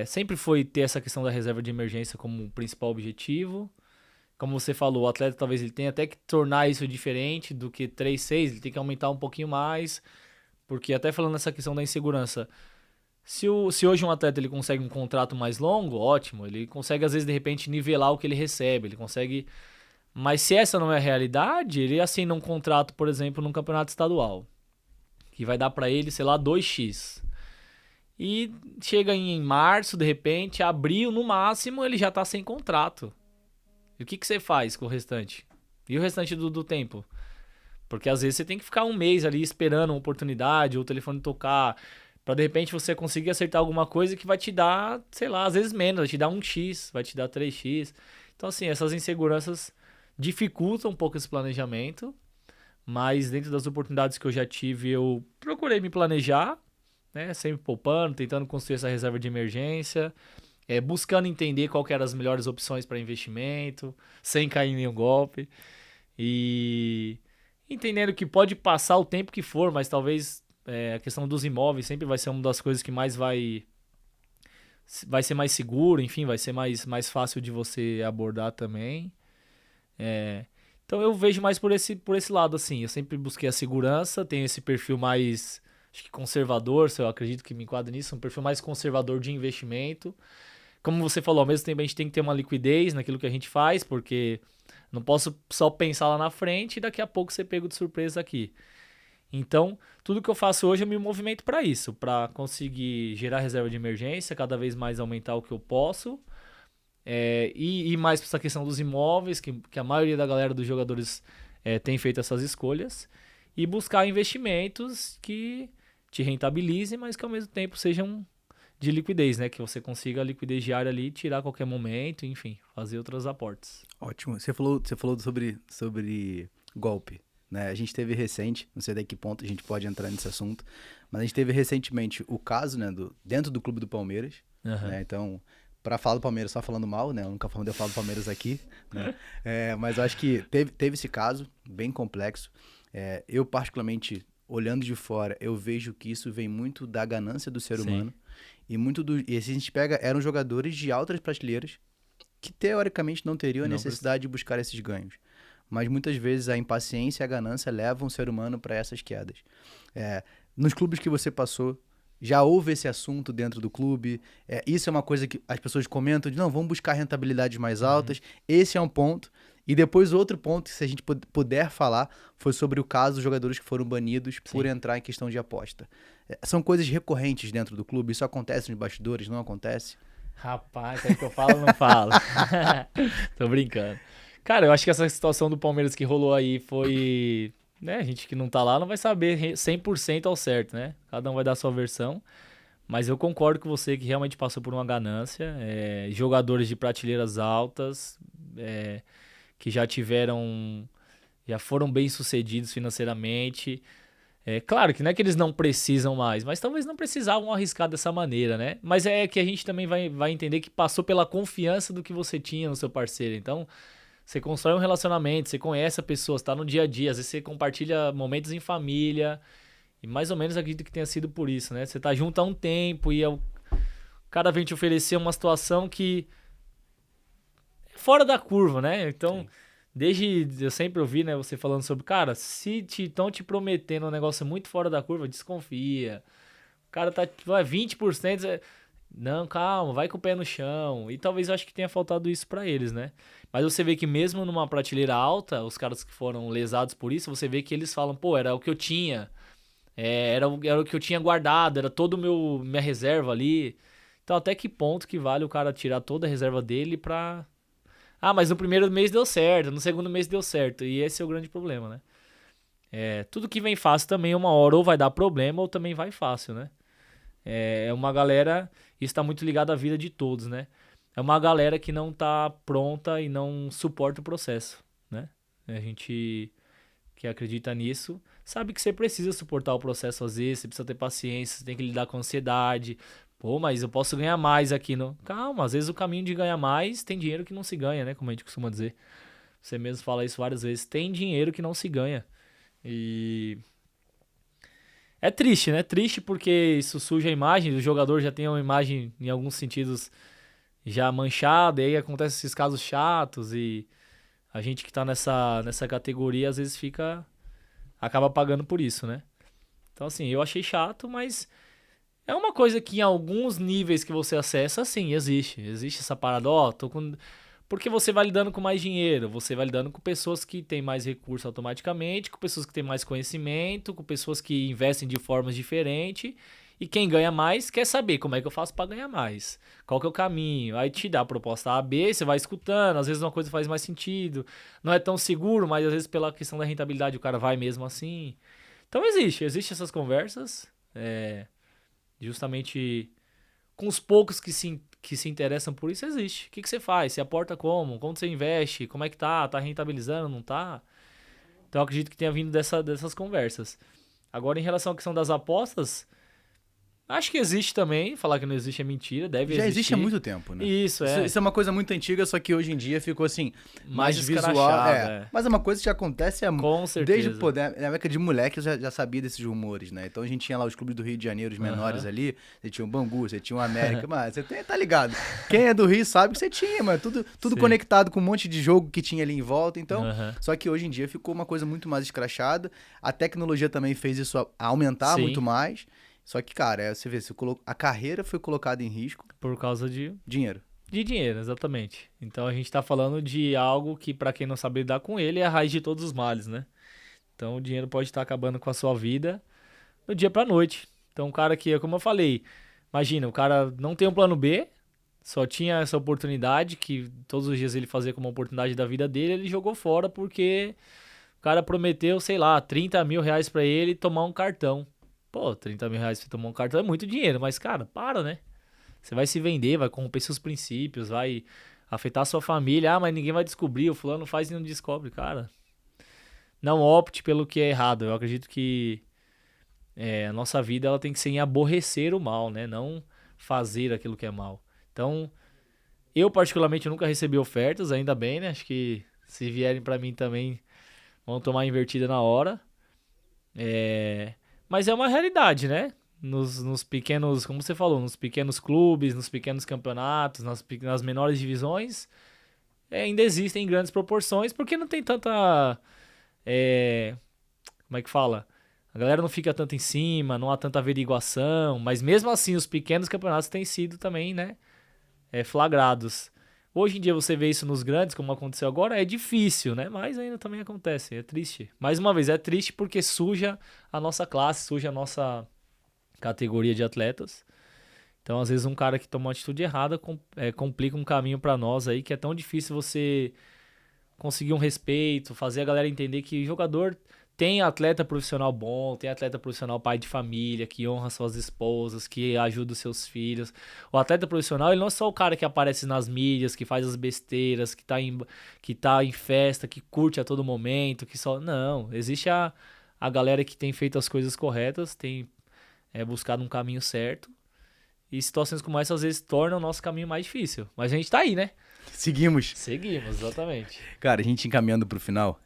sempre foi ter essa questão da reserva de emergência como principal objetivo. Como você falou, o atleta talvez ele tenha até que tornar isso diferente do que 3-6, ele tem que aumentar um pouquinho mais, porque até falando nessa questão da insegurança, se hoje um atleta ele consegue um contrato mais longo, ótimo, ele consegue às vezes de repente nivelar o que ele recebe, ele consegue, mas se essa não é a realidade, ele assina um contrato, por exemplo, num campeonato estadual, que vai dar pra ele, sei lá, 2x. E chega em março, de repente, abril no máximo, ele já tá sem contrato. E o que você faz com o restante? E o restante do tempo? Porque às vezes você tem que ficar um mês ali esperando uma oportunidade, ou o telefone tocar, pra de repente você conseguir acertar alguma coisa que vai te dar, sei lá, às vezes menos, vai te dar 1x, vai te dar 3x. Então assim, essas inseguranças dificultam um pouco esse planejamento, mas dentro das oportunidades que eu já tive, eu procurei me planejar, né? Sempre poupando, tentando construir essa reserva de emergência, buscando entender qual que eram as melhores opções para investimento, sem cair em nenhum golpe. E entendendo que pode passar o tempo que for, mas talvez a questão dos imóveis sempre vai ser uma das coisas que mais vai ser mais seguro, enfim, vai ser mais fácil de você abordar também. Então eu vejo mais por esse lado, assim. Eu sempre busquei a segurança, tenho esse perfil mais, acho que conservador, se eu acredito que me enquadro nisso, um perfil mais conservador de investimento. Como você falou, ao mesmo tempo a gente tem que ter uma liquidez naquilo que a gente faz, porque não posso só pensar lá na frente e daqui a pouco ser pego de surpresa aqui. Então, tudo que eu faço hoje eu me movimento para isso, para conseguir gerar reserva de emergência, cada vez mais aumentar o que eu posso, e ir mais para essa questão dos imóveis, que a maioria da galera dos jogadores tem feito essas escolhas, e buscar investimentos que te rentabilizem, mas que ao mesmo tempo sejam de liquidez, né? Que você consiga a liquidez diária ali, tirar a qualquer momento, enfim, fazer outros aportes. Ótimo. Você falou sobre golpe, né? A gente teve recente, não sei até que ponto a gente pode entrar nesse assunto, mas a gente teve recentemente o caso, né, dentro do clube do Palmeiras, né? Então, para falar do Palmeiras só falando mal, né? Eu nunca falei de falar do Palmeiras aqui, né? Mas eu acho que teve esse caso bem complexo. Eu, particularmente, olhando de fora, eu vejo que isso vem muito da ganância do ser humano. E se a gente pega, eram jogadores de altas prateleiras que teoricamente não teriam a necessidade de buscar esses ganhos. Mas muitas vezes a impaciência e a ganância levam o ser humano para essas quedas. Nos clubes que você passou, já houve esse assunto dentro do clube? Isso é uma coisa que as pessoas comentam de, não, vamos buscar rentabilidades mais altas. Esse é um ponto. E depois outro ponto, que se a gente puder falar, foi sobre o caso dos jogadores que foram banidos por entrar em questão de aposta. São coisas recorrentes dentro do clube? Isso acontece nos bastidores, não acontece? Rapaz, é que eu falo ou não falo? Tô brincando. Cara, eu acho que essa situação do Palmeiras que rolou aí foi... né, a gente que não tá lá não vai saber 100% ao certo, né? Cada um vai dar a sua versão. Mas eu concordo com você que realmente passou por uma ganância. Jogadores de prateleiras altas... que já foram bem sucedidos financeiramente. Claro que não é que eles não precisam mais, mas talvez não precisavam arriscar dessa maneira, né? Mas é que a gente também vai entender que passou pela confiança do que você tinha no seu parceiro. Então, você constrói um relacionamento, você conhece a pessoa, você tá no dia a dia, às vezes você compartilha momentos em família, e mais ou menos acredito que tenha sido por isso, né? Você tá junto há um tempo e o cara vem te oferecer uma situação que é fora da curva, né? Então... Sim. Eu sempre ouvi, né, você falando sobre, cara, se estão te prometendo um negócio muito fora da curva, desconfia. O cara tá, 20%, Não, calma, vai com o pé no chão. E talvez eu acho que tenha faltado isso pra eles, né? Mas você vê que mesmo numa prateleira alta, os caras que foram lesados por isso, você vê que eles falam, pô, era o que eu tinha. Era o que eu tinha guardado, era todo minha reserva ali. Então até que ponto que vale o cara tirar toda a reserva dele pra... Ah, mas no primeiro mês deu certo, no segundo mês deu certo. E esse é o grande problema, né? Tudo que vem fácil também uma hora ou vai dar problema ou também vai fácil, né? É uma galera, isso tá muito ligado à vida de todos, né? É uma galera que não tá pronta e não suporta o processo, né? A gente que acredita nisso sabe que você precisa suportar o processo às vezes, você precisa ter paciência, você tem que lidar com ansiedade. Pô, mas eu posso ganhar mais aqui, não? Calma, às vezes o caminho de ganhar mais tem dinheiro que não se ganha, né? Como a gente costuma dizer. Você mesmo fala isso várias vezes. Tem dinheiro que não se ganha. E é triste, né? Triste porque isso suja a imagem. O jogador já tem uma imagem, em alguns sentidos, já manchada. E aí acontecem esses casos chatos. E a gente que tá nessa categoria, às vezes acaba pagando por isso, né? Então, assim, eu achei chato, mas é uma coisa que em alguns níveis que você acessa, sim, existe. Existe essa parada, ó, tô com... Porque você vai lidando com mais dinheiro, você vai lidando com pessoas que têm mais recurso automaticamente, com pessoas que têm mais conhecimento, com pessoas que investem de formas diferentes. E quem ganha mais quer saber como é que eu faço para ganhar mais. Qual que é o caminho? Aí te dá a proposta A, B, você vai escutando, às vezes uma coisa faz mais sentido. Não é tão seguro, mas às vezes pela questão da rentabilidade o cara vai mesmo assim. Então existe essas conversas, justamente com os poucos que se interessam por isso, existe. O que você faz? Você aporta como? Como você investe? Como é que tá? Tá rentabilizando? Não tá? Então eu acredito que tenha vindo dessas conversas. Agora, em relação à questão das apostas, acho que existe também. Falar que não existe é mentira, deve Já existir. existe há muito tempo, né? Isso, Isso é uma coisa muito antiga, só que hoje em dia ficou assim, mais visual. escrachado, Mas é uma coisa que já acontece Com certeza. desde, pô, na época de moleque eu já sabia desses rumores, né? Então a gente tinha lá os clubes do Rio de Janeiro, os menores ali, você tinha o Bangu, você tinha o América, mas você tá ligado. Quem é do Rio sabe que você tinha, mano, tudo conectado com um monte de jogo que tinha ali em volta, então... Só que hoje em dia ficou uma coisa muito mais escrachada, a tecnologia também fez isso aumentar muito mais... Só que, cara, você vê, a carreira foi colocada em risco. Por causa de Dinheiro. De dinheiro, exatamente. Então a gente tá falando de algo que, pra quem não sabe lidar com ele, é a raiz de todos os males, né? Então o dinheiro pode estar acabando com a sua vida do dia pra noite. Então o cara que, como eu falei, imagina, o cara não tem um plano B, só tinha essa oportunidade que todos os dias ele fazia como uma oportunidade da vida dele, ele jogou fora porque o cara prometeu, sei lá, 30 mil reais pra ele tomar um cartão. Pô, 30 mil reais pra tomar um cartão é muito dinheiro, mas, cara, para, né? Você vai se vender, vai corromper seus princípios, vai afetar sua família. Ah, mas ninguém vai descobrir, o fulano faz e não descobre. Cara, não opte pelo que é errado. Eu acredito que a nossa vida ela tem que ser em aborrecer o mal, né? Não fazer aquilo que é mal. Então, eu particularmente nunca recebi ofertas, ainda bem, né? Acho que se vierem pra mim também vão tomar invertida na hora. Mas é uma realidade, né? Nos pequenos, como você falou, nos pequenos clubes, nos pequenos campeonatos, nas menores divisões, ainda existem em grandes proporções, porque não tem tanta. Como é que fala? A galera não fica tanto em cima, não há tanta averiguação, mas mesmo assim os pequenos campeonatos têm sido também, né? Flagrados. Hoje em dia você vê isso nos grandes, como aconteceu agora, é difícil, né? Mas ainda também acontece, é triste. Mais uma vez, é triste porque suja a nossa classe, suja a nossa categoria de atletas. Então, às vezes, um cara que toma uma atitude errada complica um caminho pra nós aí, que é tão difícil você conseguir um respeito, fazer a galera entender que jogador tem atleta profissional bom, tem atleta profissional pai de família, que honra suas esposas, que ajuda os seus filhos. O atleta profissional, ele não é só o cara que aparece nas mídias, que faz as besteiras, que tá em festa, que curte a todo momento, que só... Não, existe a galera que tem feito as coisas corretas, tem buscado um caminho certo. E situações como essa, às vezes, tornam o nosso caminho mais difícil. Mas a gente tá aí, né? Seguimos, exatamente. Cara, a gente encaminhando pro final,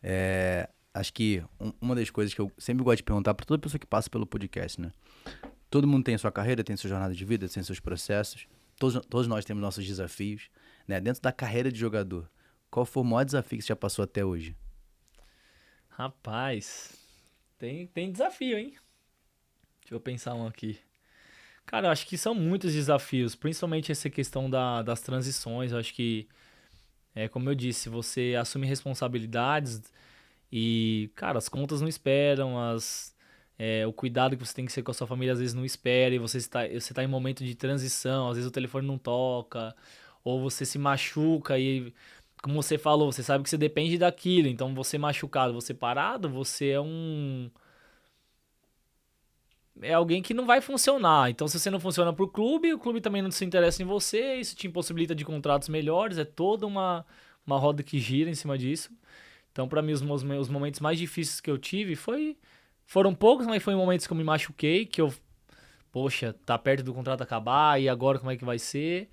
acho que uma das coisas que eu sempre gosto de perguntar pra toda pessoa que passa pelo podcast, né? Todo mundo tem sua carreira, tem sua jornada de vida, tem seus processos. Todos nós temos nossos desafios, né? Dentro da carreira de jogador, qual foi o maior desafio que você já passou até hoje? Rapaz, tem desafio, hein? Deixa eu pensar um aqui. Cara, eu acho que são muitos desafios, principalmente essa questão das transições. Eu acho que, como eu disse, você assume responsabilidades e, cara, as contas não esperam, o cuidado que você tem que ser com a sua família às vezes não espera, e você tá em momento de transição, às vezes o telefone não toca, ou você se machuca e, como você falou, você sabe que você depende daquilo, então você machucado, você parado, você é alguém que não vai funcionar. Então, se você não funciona pro clube, o clube também não se interessa em você, isso te impossibilita de contratos melhores, é toda uma roda que gira em cima disso. Então, pra mim, os momentos mais difíceis que eu tive foram poucos, mas foi momentos que eu me machuquei, que eu, poxa, tá perto do contrato acabar, e agora como é que vai ser?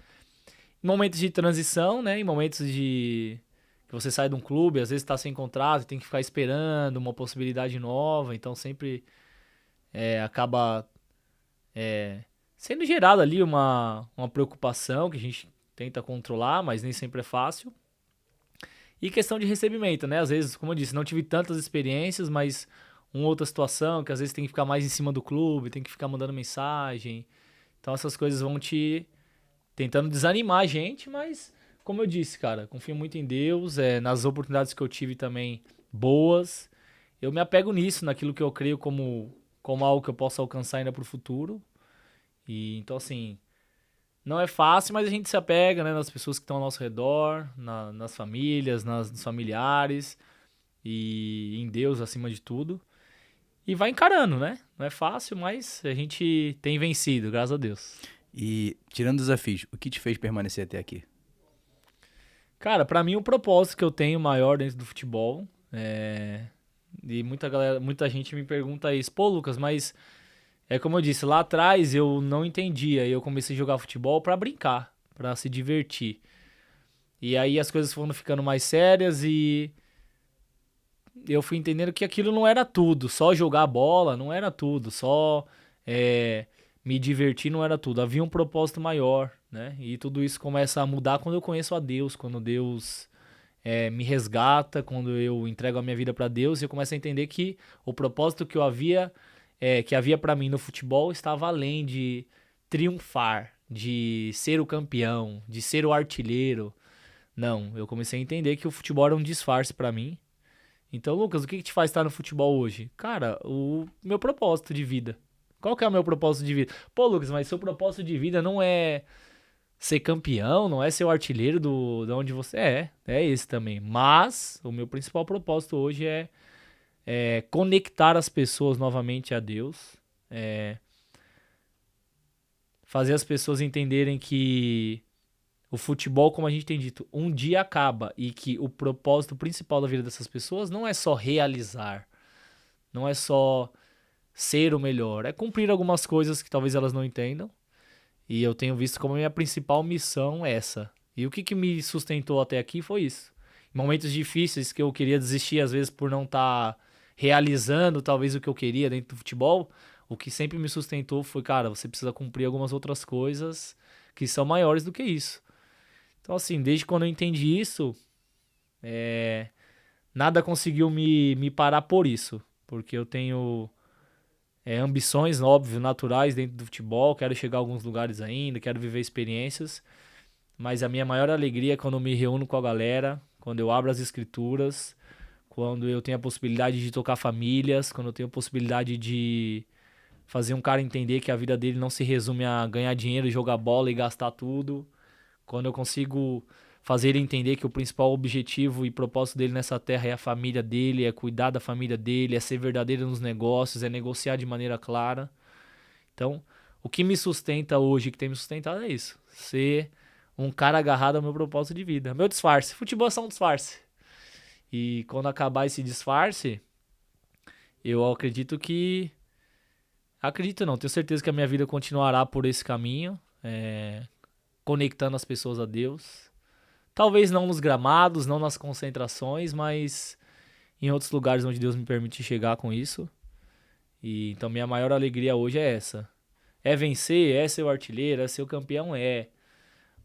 Momentos de transição, né? Em momentos de que você sai de um clube, às vezes tá sem contrato, tem que ficar esperando uma possibilidade nova, então sempre acaba sendo gerada ali uma preocupação que a gente tenta controlar, mas nem sempre é fácil. E questão de recebimento, né? Às vezes, como eu disse, não tive tantas experiências, mas uma outra situação que às vezes tem que ficar mais em cima do clube, tem que ficar mandando mensagem. Então essas coisas vão te tentando desanimar a gente, mas como eu disse, cara, confio muito em Deus, nas oportunidades que eu tive também boas. Eu me apego nisso, naquilo que eu creio como algo que eu possa alcançar ainda pro futuro. E então assim, não é fácil, mas a gente se apega, né, nas pessoas que estão ao nosso redor, nas famílias, nos familiares e em Deus acima de tudo. E vai encarando, né? Não é fácil, mas a gente tem vencido, graças a Deus. E, tirando desafios, o que te fez permanecer até aqui? Cara, pra mim o propósito que eu tenho maior dentro do futebol e muita gente me pergunta isso, pô, Lucas, mas é como eu disse, lá atrás eu não entendia, e eu comecei a jogar futebol pra brincar, pra se divertir. E aí as coisas foram ficando mais sérias e eu fui entendendo que aquilo não era tudo, só jogar bola não era tudo, só é, me divertir não era tudo, havia um propósito maior, né? E tudo isso começa a mudar quando eu conheço a Deus, quando Deus me resgata, quando eu entrego a minha vida pra Deus e eu começo a entender que o propósito que havia para mim no futebol estava além de triunfar, de ser o campeão, de ser o artilheiro. Não, eu comecei a entender que o futebol era um disfarce pra mim. Então, Lucas, o que te faz estar no futebol hoje? Cara, o meu propósito de vida. Qual que é o meu propósito de vida? Pô, Lucas, mas seu propósito de vida não é ser campeão, não é ser o artilheiro de onde você é esse também. Mas o meu principal propósito hoje é conectar as pessoas novamente a Deus, fazer as pessoas entenderem que o futebol, como a gente tem dito, um dia acaba e que o propósito principal da vida dessas pessoas não é só realizar, não é só ser o melhor, é cumprir algumas coisas que talvez elas não entendam. E eu tenho visto como a minha principal missão é essa. E o que me sustentou até aqui foi isso. Em momentos difíceis que eu queria desistir, às vezes por não estar realizando talvez o que eu queria dentro do futebol, o que sempre me sustentou foi, cara, você precisa cumprir algumas outras coisas que são maiores do que isso. Então, assim, desde quando eu entendi isso, nada conseguiu me parar por isso. Porque eu tenho ambições, óbvio, naturais dentro do futebol, quero chegar a alguns lugares ainda, quero viver experiências. Mas a minha maior alegria é quando eu me reúno com a galera, quando eu abro as escrituras, quando eu tenho a possibilidade de tocar famílias, quando eu tenho a possibilidade de fazer um cara entender que a vida dele não se resume a ganhar dinheiro, jogar bola e gastar tudo. Quando eu consigo fazer ele entender que o principal objetivo e propósito dele nessa terra é a família dele, é cuidar da família dele, é ser verdadeiro nos negócios, é negociar de maneira clara. Então, o que me sustenta hoje, que tem me sustentado é isso. Ser um cara agarrado ao meu propósito de vida. Meu disfarce. Futebol é só um disfarce. E quando acabar esse disfarce, eu acredito que... Acredito não, tenho certeza que a minha vida continuará por esse caminho, conectando as pessoas a Deus. Talvez não nos gramados, não nas concentrações, mas em outros lugares onde Deus me permite chegar com isso. E então minha maior alegria hoje é essa. É vencer, é ser o artilheiro, é ser o campeão,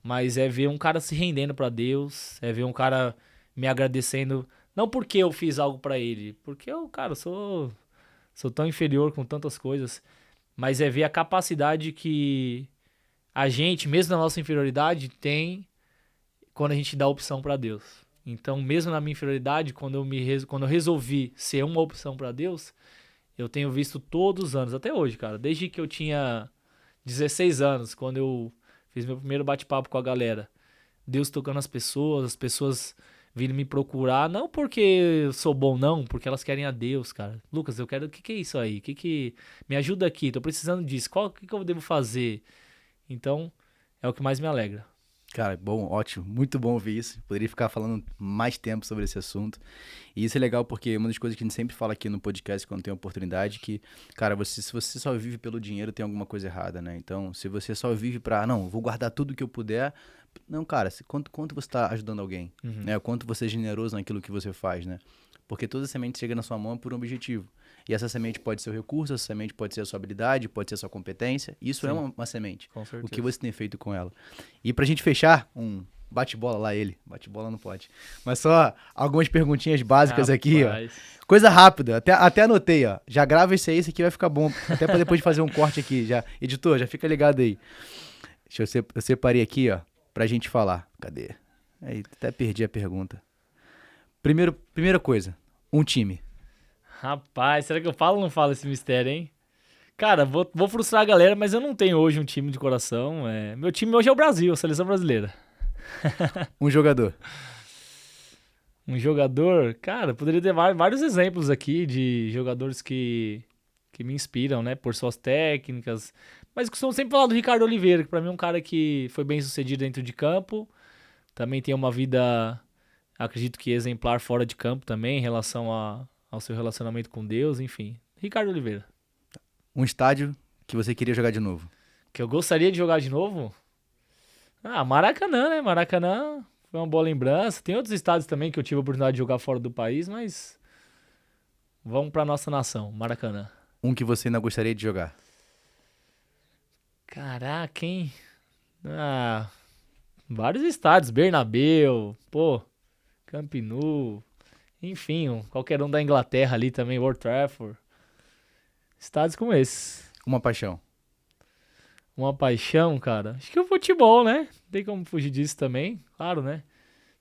mas é ver um cara se rendendo pra Deus, é ver um cara me agradecendo, não porque eu fiz algo pra ele, porque eu, cara, sou tão inferior com tantas coisas. mas é ver a capacidade que a gente, mesmo na nossa inferioridade, tem quando a gente dá opção para Deus. Então, mesmo na minha inferioridade, quando eu resolvi ser uma opção para Deus, eu tenho visto todos os anos, até hoje, cara, desde que eu tinha 16 anos, quando eu fiz meu primeiro bate-papo com a galera, Deus tocando as pessoas vindo me procurar, não porque eu sou bom, não, porque elas querem a Deus, cara. Lucas, eu quero, o que é isso aí? Me ajuda aqui, tô precisando disso, o que eu devo fazer? Então, é o que mais me alegra. Cara, bom, ótimo, muito bom ouvir isso. Poderia ficar falando mais tempo sobre esse assunto. E isso é legal porque uma das coisas que a gente sempre fala aqui no podcast quando tem oportunidade, que, cara, se você só vive pelo dinheiro, tem alguma coisa errada, né? Então, se você só vive não, vou guardar tudo que eu puder. Não, cara, quanto você tá ajudando alguém, né? Quanto você é generoso naquilo que você faz, né? Porque toda semente chega na sua mão por um objetivo. E essa semente pode ser o recurso, essa semente pode ser a sua habilidade, pode ser a sua competência. Isso Sim, é uma semente. Com certeza. O que você tem feito com ela. E pra gente fechar, bate-bola lá ele. Bate-bola não pode. Mas só algumas perguntinhas básicas aqui, ó. Coisa rápida. Até anotei, ó. Já grava esse aqui vai ficar bom. Até pra depois de fazer um corte aqui. Já. Editor, já fica ligado aí. Eu separei aqui, ó, pra gente falar. Cadê? Aí, até perdi a pergunta. Primeira coisa. Um time. Rapaz, será que eu falo ou não falo esse mistério, hein? Cara, vou frustrar a galera, mas eu não tenho hoje um time de coração. Meu time hoje é o Brasil, a seleção brasileira. Um jogador. Um jogador? Cara, poderia ter vários exemplos aqui de jogadores que me inspiram, né? Por suas técnicas. Mas costumo sempre falar do Ricardo Oliveira, que pra mim é um cara que foi bem sucedido dentro de campo. Também tem uma vida, acredito que exemplar fora de campo também, em relação ao seu relacionamento com Deus, enfim. Ricardo Oliveira. Um estádio que você queria jogar de novo. Que eu gostaria de jogar de novo? Maracanã, né? Maracanã foi uma boa lembrança. Tem outros estádios também que eu tive a oportunidade de jogar fora do país, mas vamos pra nossa nação, Maracanã. Um que você ainda gostaria de jogar? Caraca, hein? Vários estádios. Bernabéu, Camp Nou, enfim, qualquer um da Inglaterra ali também, Old Trafford. Estádios como esses. Uma paixão? Uma paixão, cara? Acho que o futebol, né? Não tem como fugir disso também, claro, né?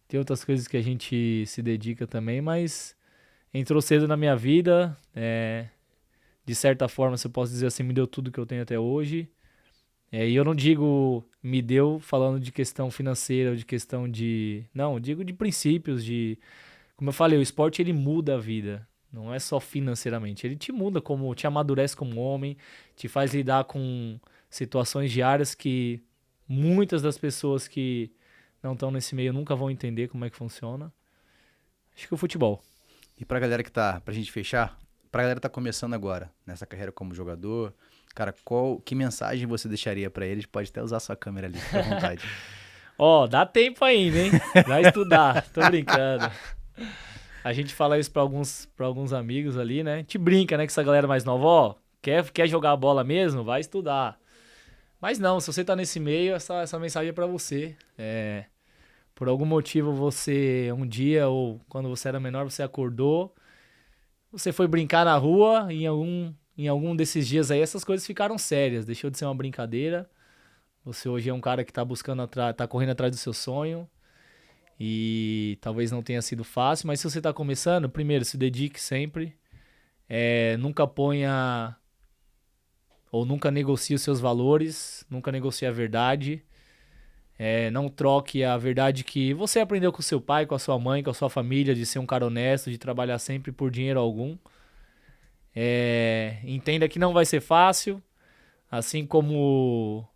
Tem outras coisas que a gente se dedica também, mas entrou cedo na minha vida. De certa forma, se eu posso dizer assim, me deu tudo que eu tenho até hoje. E eu não digo me deu falando de questão financeira ou de questão de... Não, eu digo de princípios, de... Como eu falei, o esporte ele muda a vida. Não é só financeiramente. Ele te muda, te amadurece como homem, te faz lidar com situações diárias que muitas das pessoas que não estão nesse meio nunca vão entender como é que funciona. Acho que o futebol. E pra galera pra gente fechar, pra galera que tá começando agora, nessa carreira como jogador, cara, que mensagem você deixaria pra eles? Pode até usar sua câmera ali, fica à vontade. Dá tempo ainda, hein? Vai estudar, tô brincando. A gente fala isso pra alguns amigos ali, né? A gente brinca, né, com essa galera mais nova, quer jogar a bola mesmo? Vai estudar. Mas não, se você tá nesse meio, essa mensagem é pra você. Por algum motivo você, um dia, ou quando você era menor, você acordou, você foi brincar na rua, e em algum desses dias aí, essas coisas ficaram sérias, deixou de ser uma brincadeira. Você hoje é um cara que tá tá correndo atrás do seu sonho. E talvez não tenha sido fácil, mas se você está começando, primeiro, se dedique sempre. Nunca ponha ou nunca negocie os seus valores, nunca negocie a verdade. Não troque a verdade que você aprendeu com seu pai, com a sua mãe, com a sua família, de ser um cara honesto, de trabalhar sempre por dinheiro algum. Entenda que não vai ser fácil, assim como...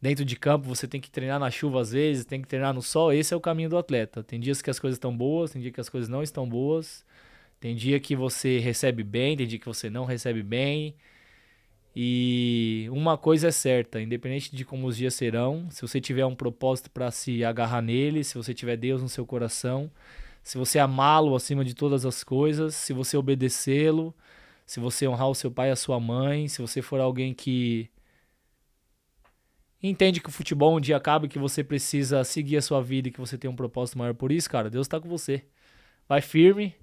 Dentro de campo você tem que treinar na chuva às vezes, tem que treinar no sol, esse é o caminho do atleta. Tem dias que as coisas estão boas, tem dia que as coisas não estão boas, tem dia que você recebe bem, tem dia que você não recebe bem. E uma coisa é certa, independente de como os dias serão, se você tiver um propósito para se agarrar nele, se você tiver Deus no seu coração, se você amá-lo acima de todas as coisas, se você obedecê-lo, se você honrar o seu pai e a sua mãe, se você for alguém que entende que o futebol um dia acaba e que você precisa seguir a sua vida e que você tem um propósito maior por isso, cara, Deus tá com você. Vai firme,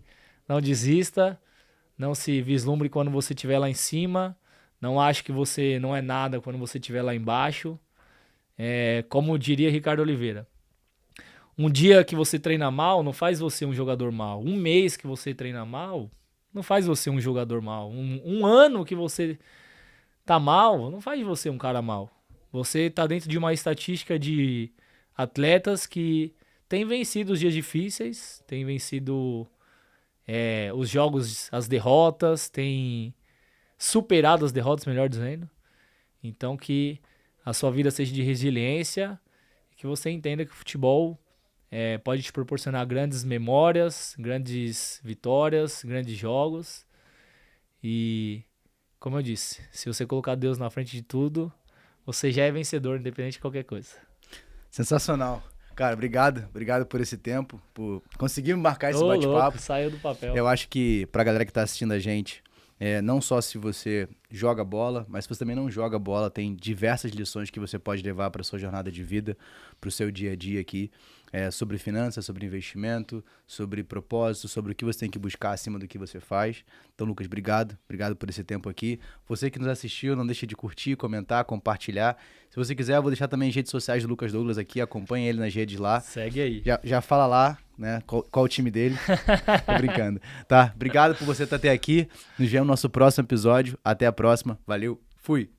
não desista, não se vislumbre quando você estiver lá em cima, Não acho que você não é nada quando você estiver lá embaixo. Como diria Ricardo Oliveira, um dia que você treina mal não faz você um jogador mal. Um mês que você treina mal não faz você um jogador mal. Um ano que você tá mal não faz você um cara mal. Você tá dentro de uma estatística de atletas que têm vencido os dias difíceis, têm vencido os jogos, as derrotas, têm superado as derrotas, melhor dizendo. Então que a sua vida seja de resiliência, que você entenda que o futebol pode te proporcionar grandes memórias, grandes vitórias, grandes jogos. E, como eu disse, se você colocar Deus na frente de tudo, você já é vencedor, independente de qualquer coisa. Sensacional. Cara, obrigado por esse tempo, por conseguir marcar esse bate-papo. Louco, saiu do papel. Eu acho que pra galera que tá assistindo a gente, não só se você joga bola, mas se você também não joga bola, tem diversas lições que você pode levar para sua jornada de vida, para o seu dia a dia aqui, sobre finanças, sobre investimento, sobre propósito, sobre o que você tem que buscar acima do que você faz. Então, Lucas, obrigado por esse tempo aqui. Você que nos assistiu, não deixe de curtir, comentar, compartilhar. Se você quiser, eu vou deixar também as redes sociais do Lucas Douglas aqui, acompanhe ele nas redes lá. Segue aí. Já fala lá, né, qual o time dele. Tô brincando. Tá, obrigado por você estar até aqui. Nos vemos no nosso próximo episódio. Até a próxima. Valeu, fui!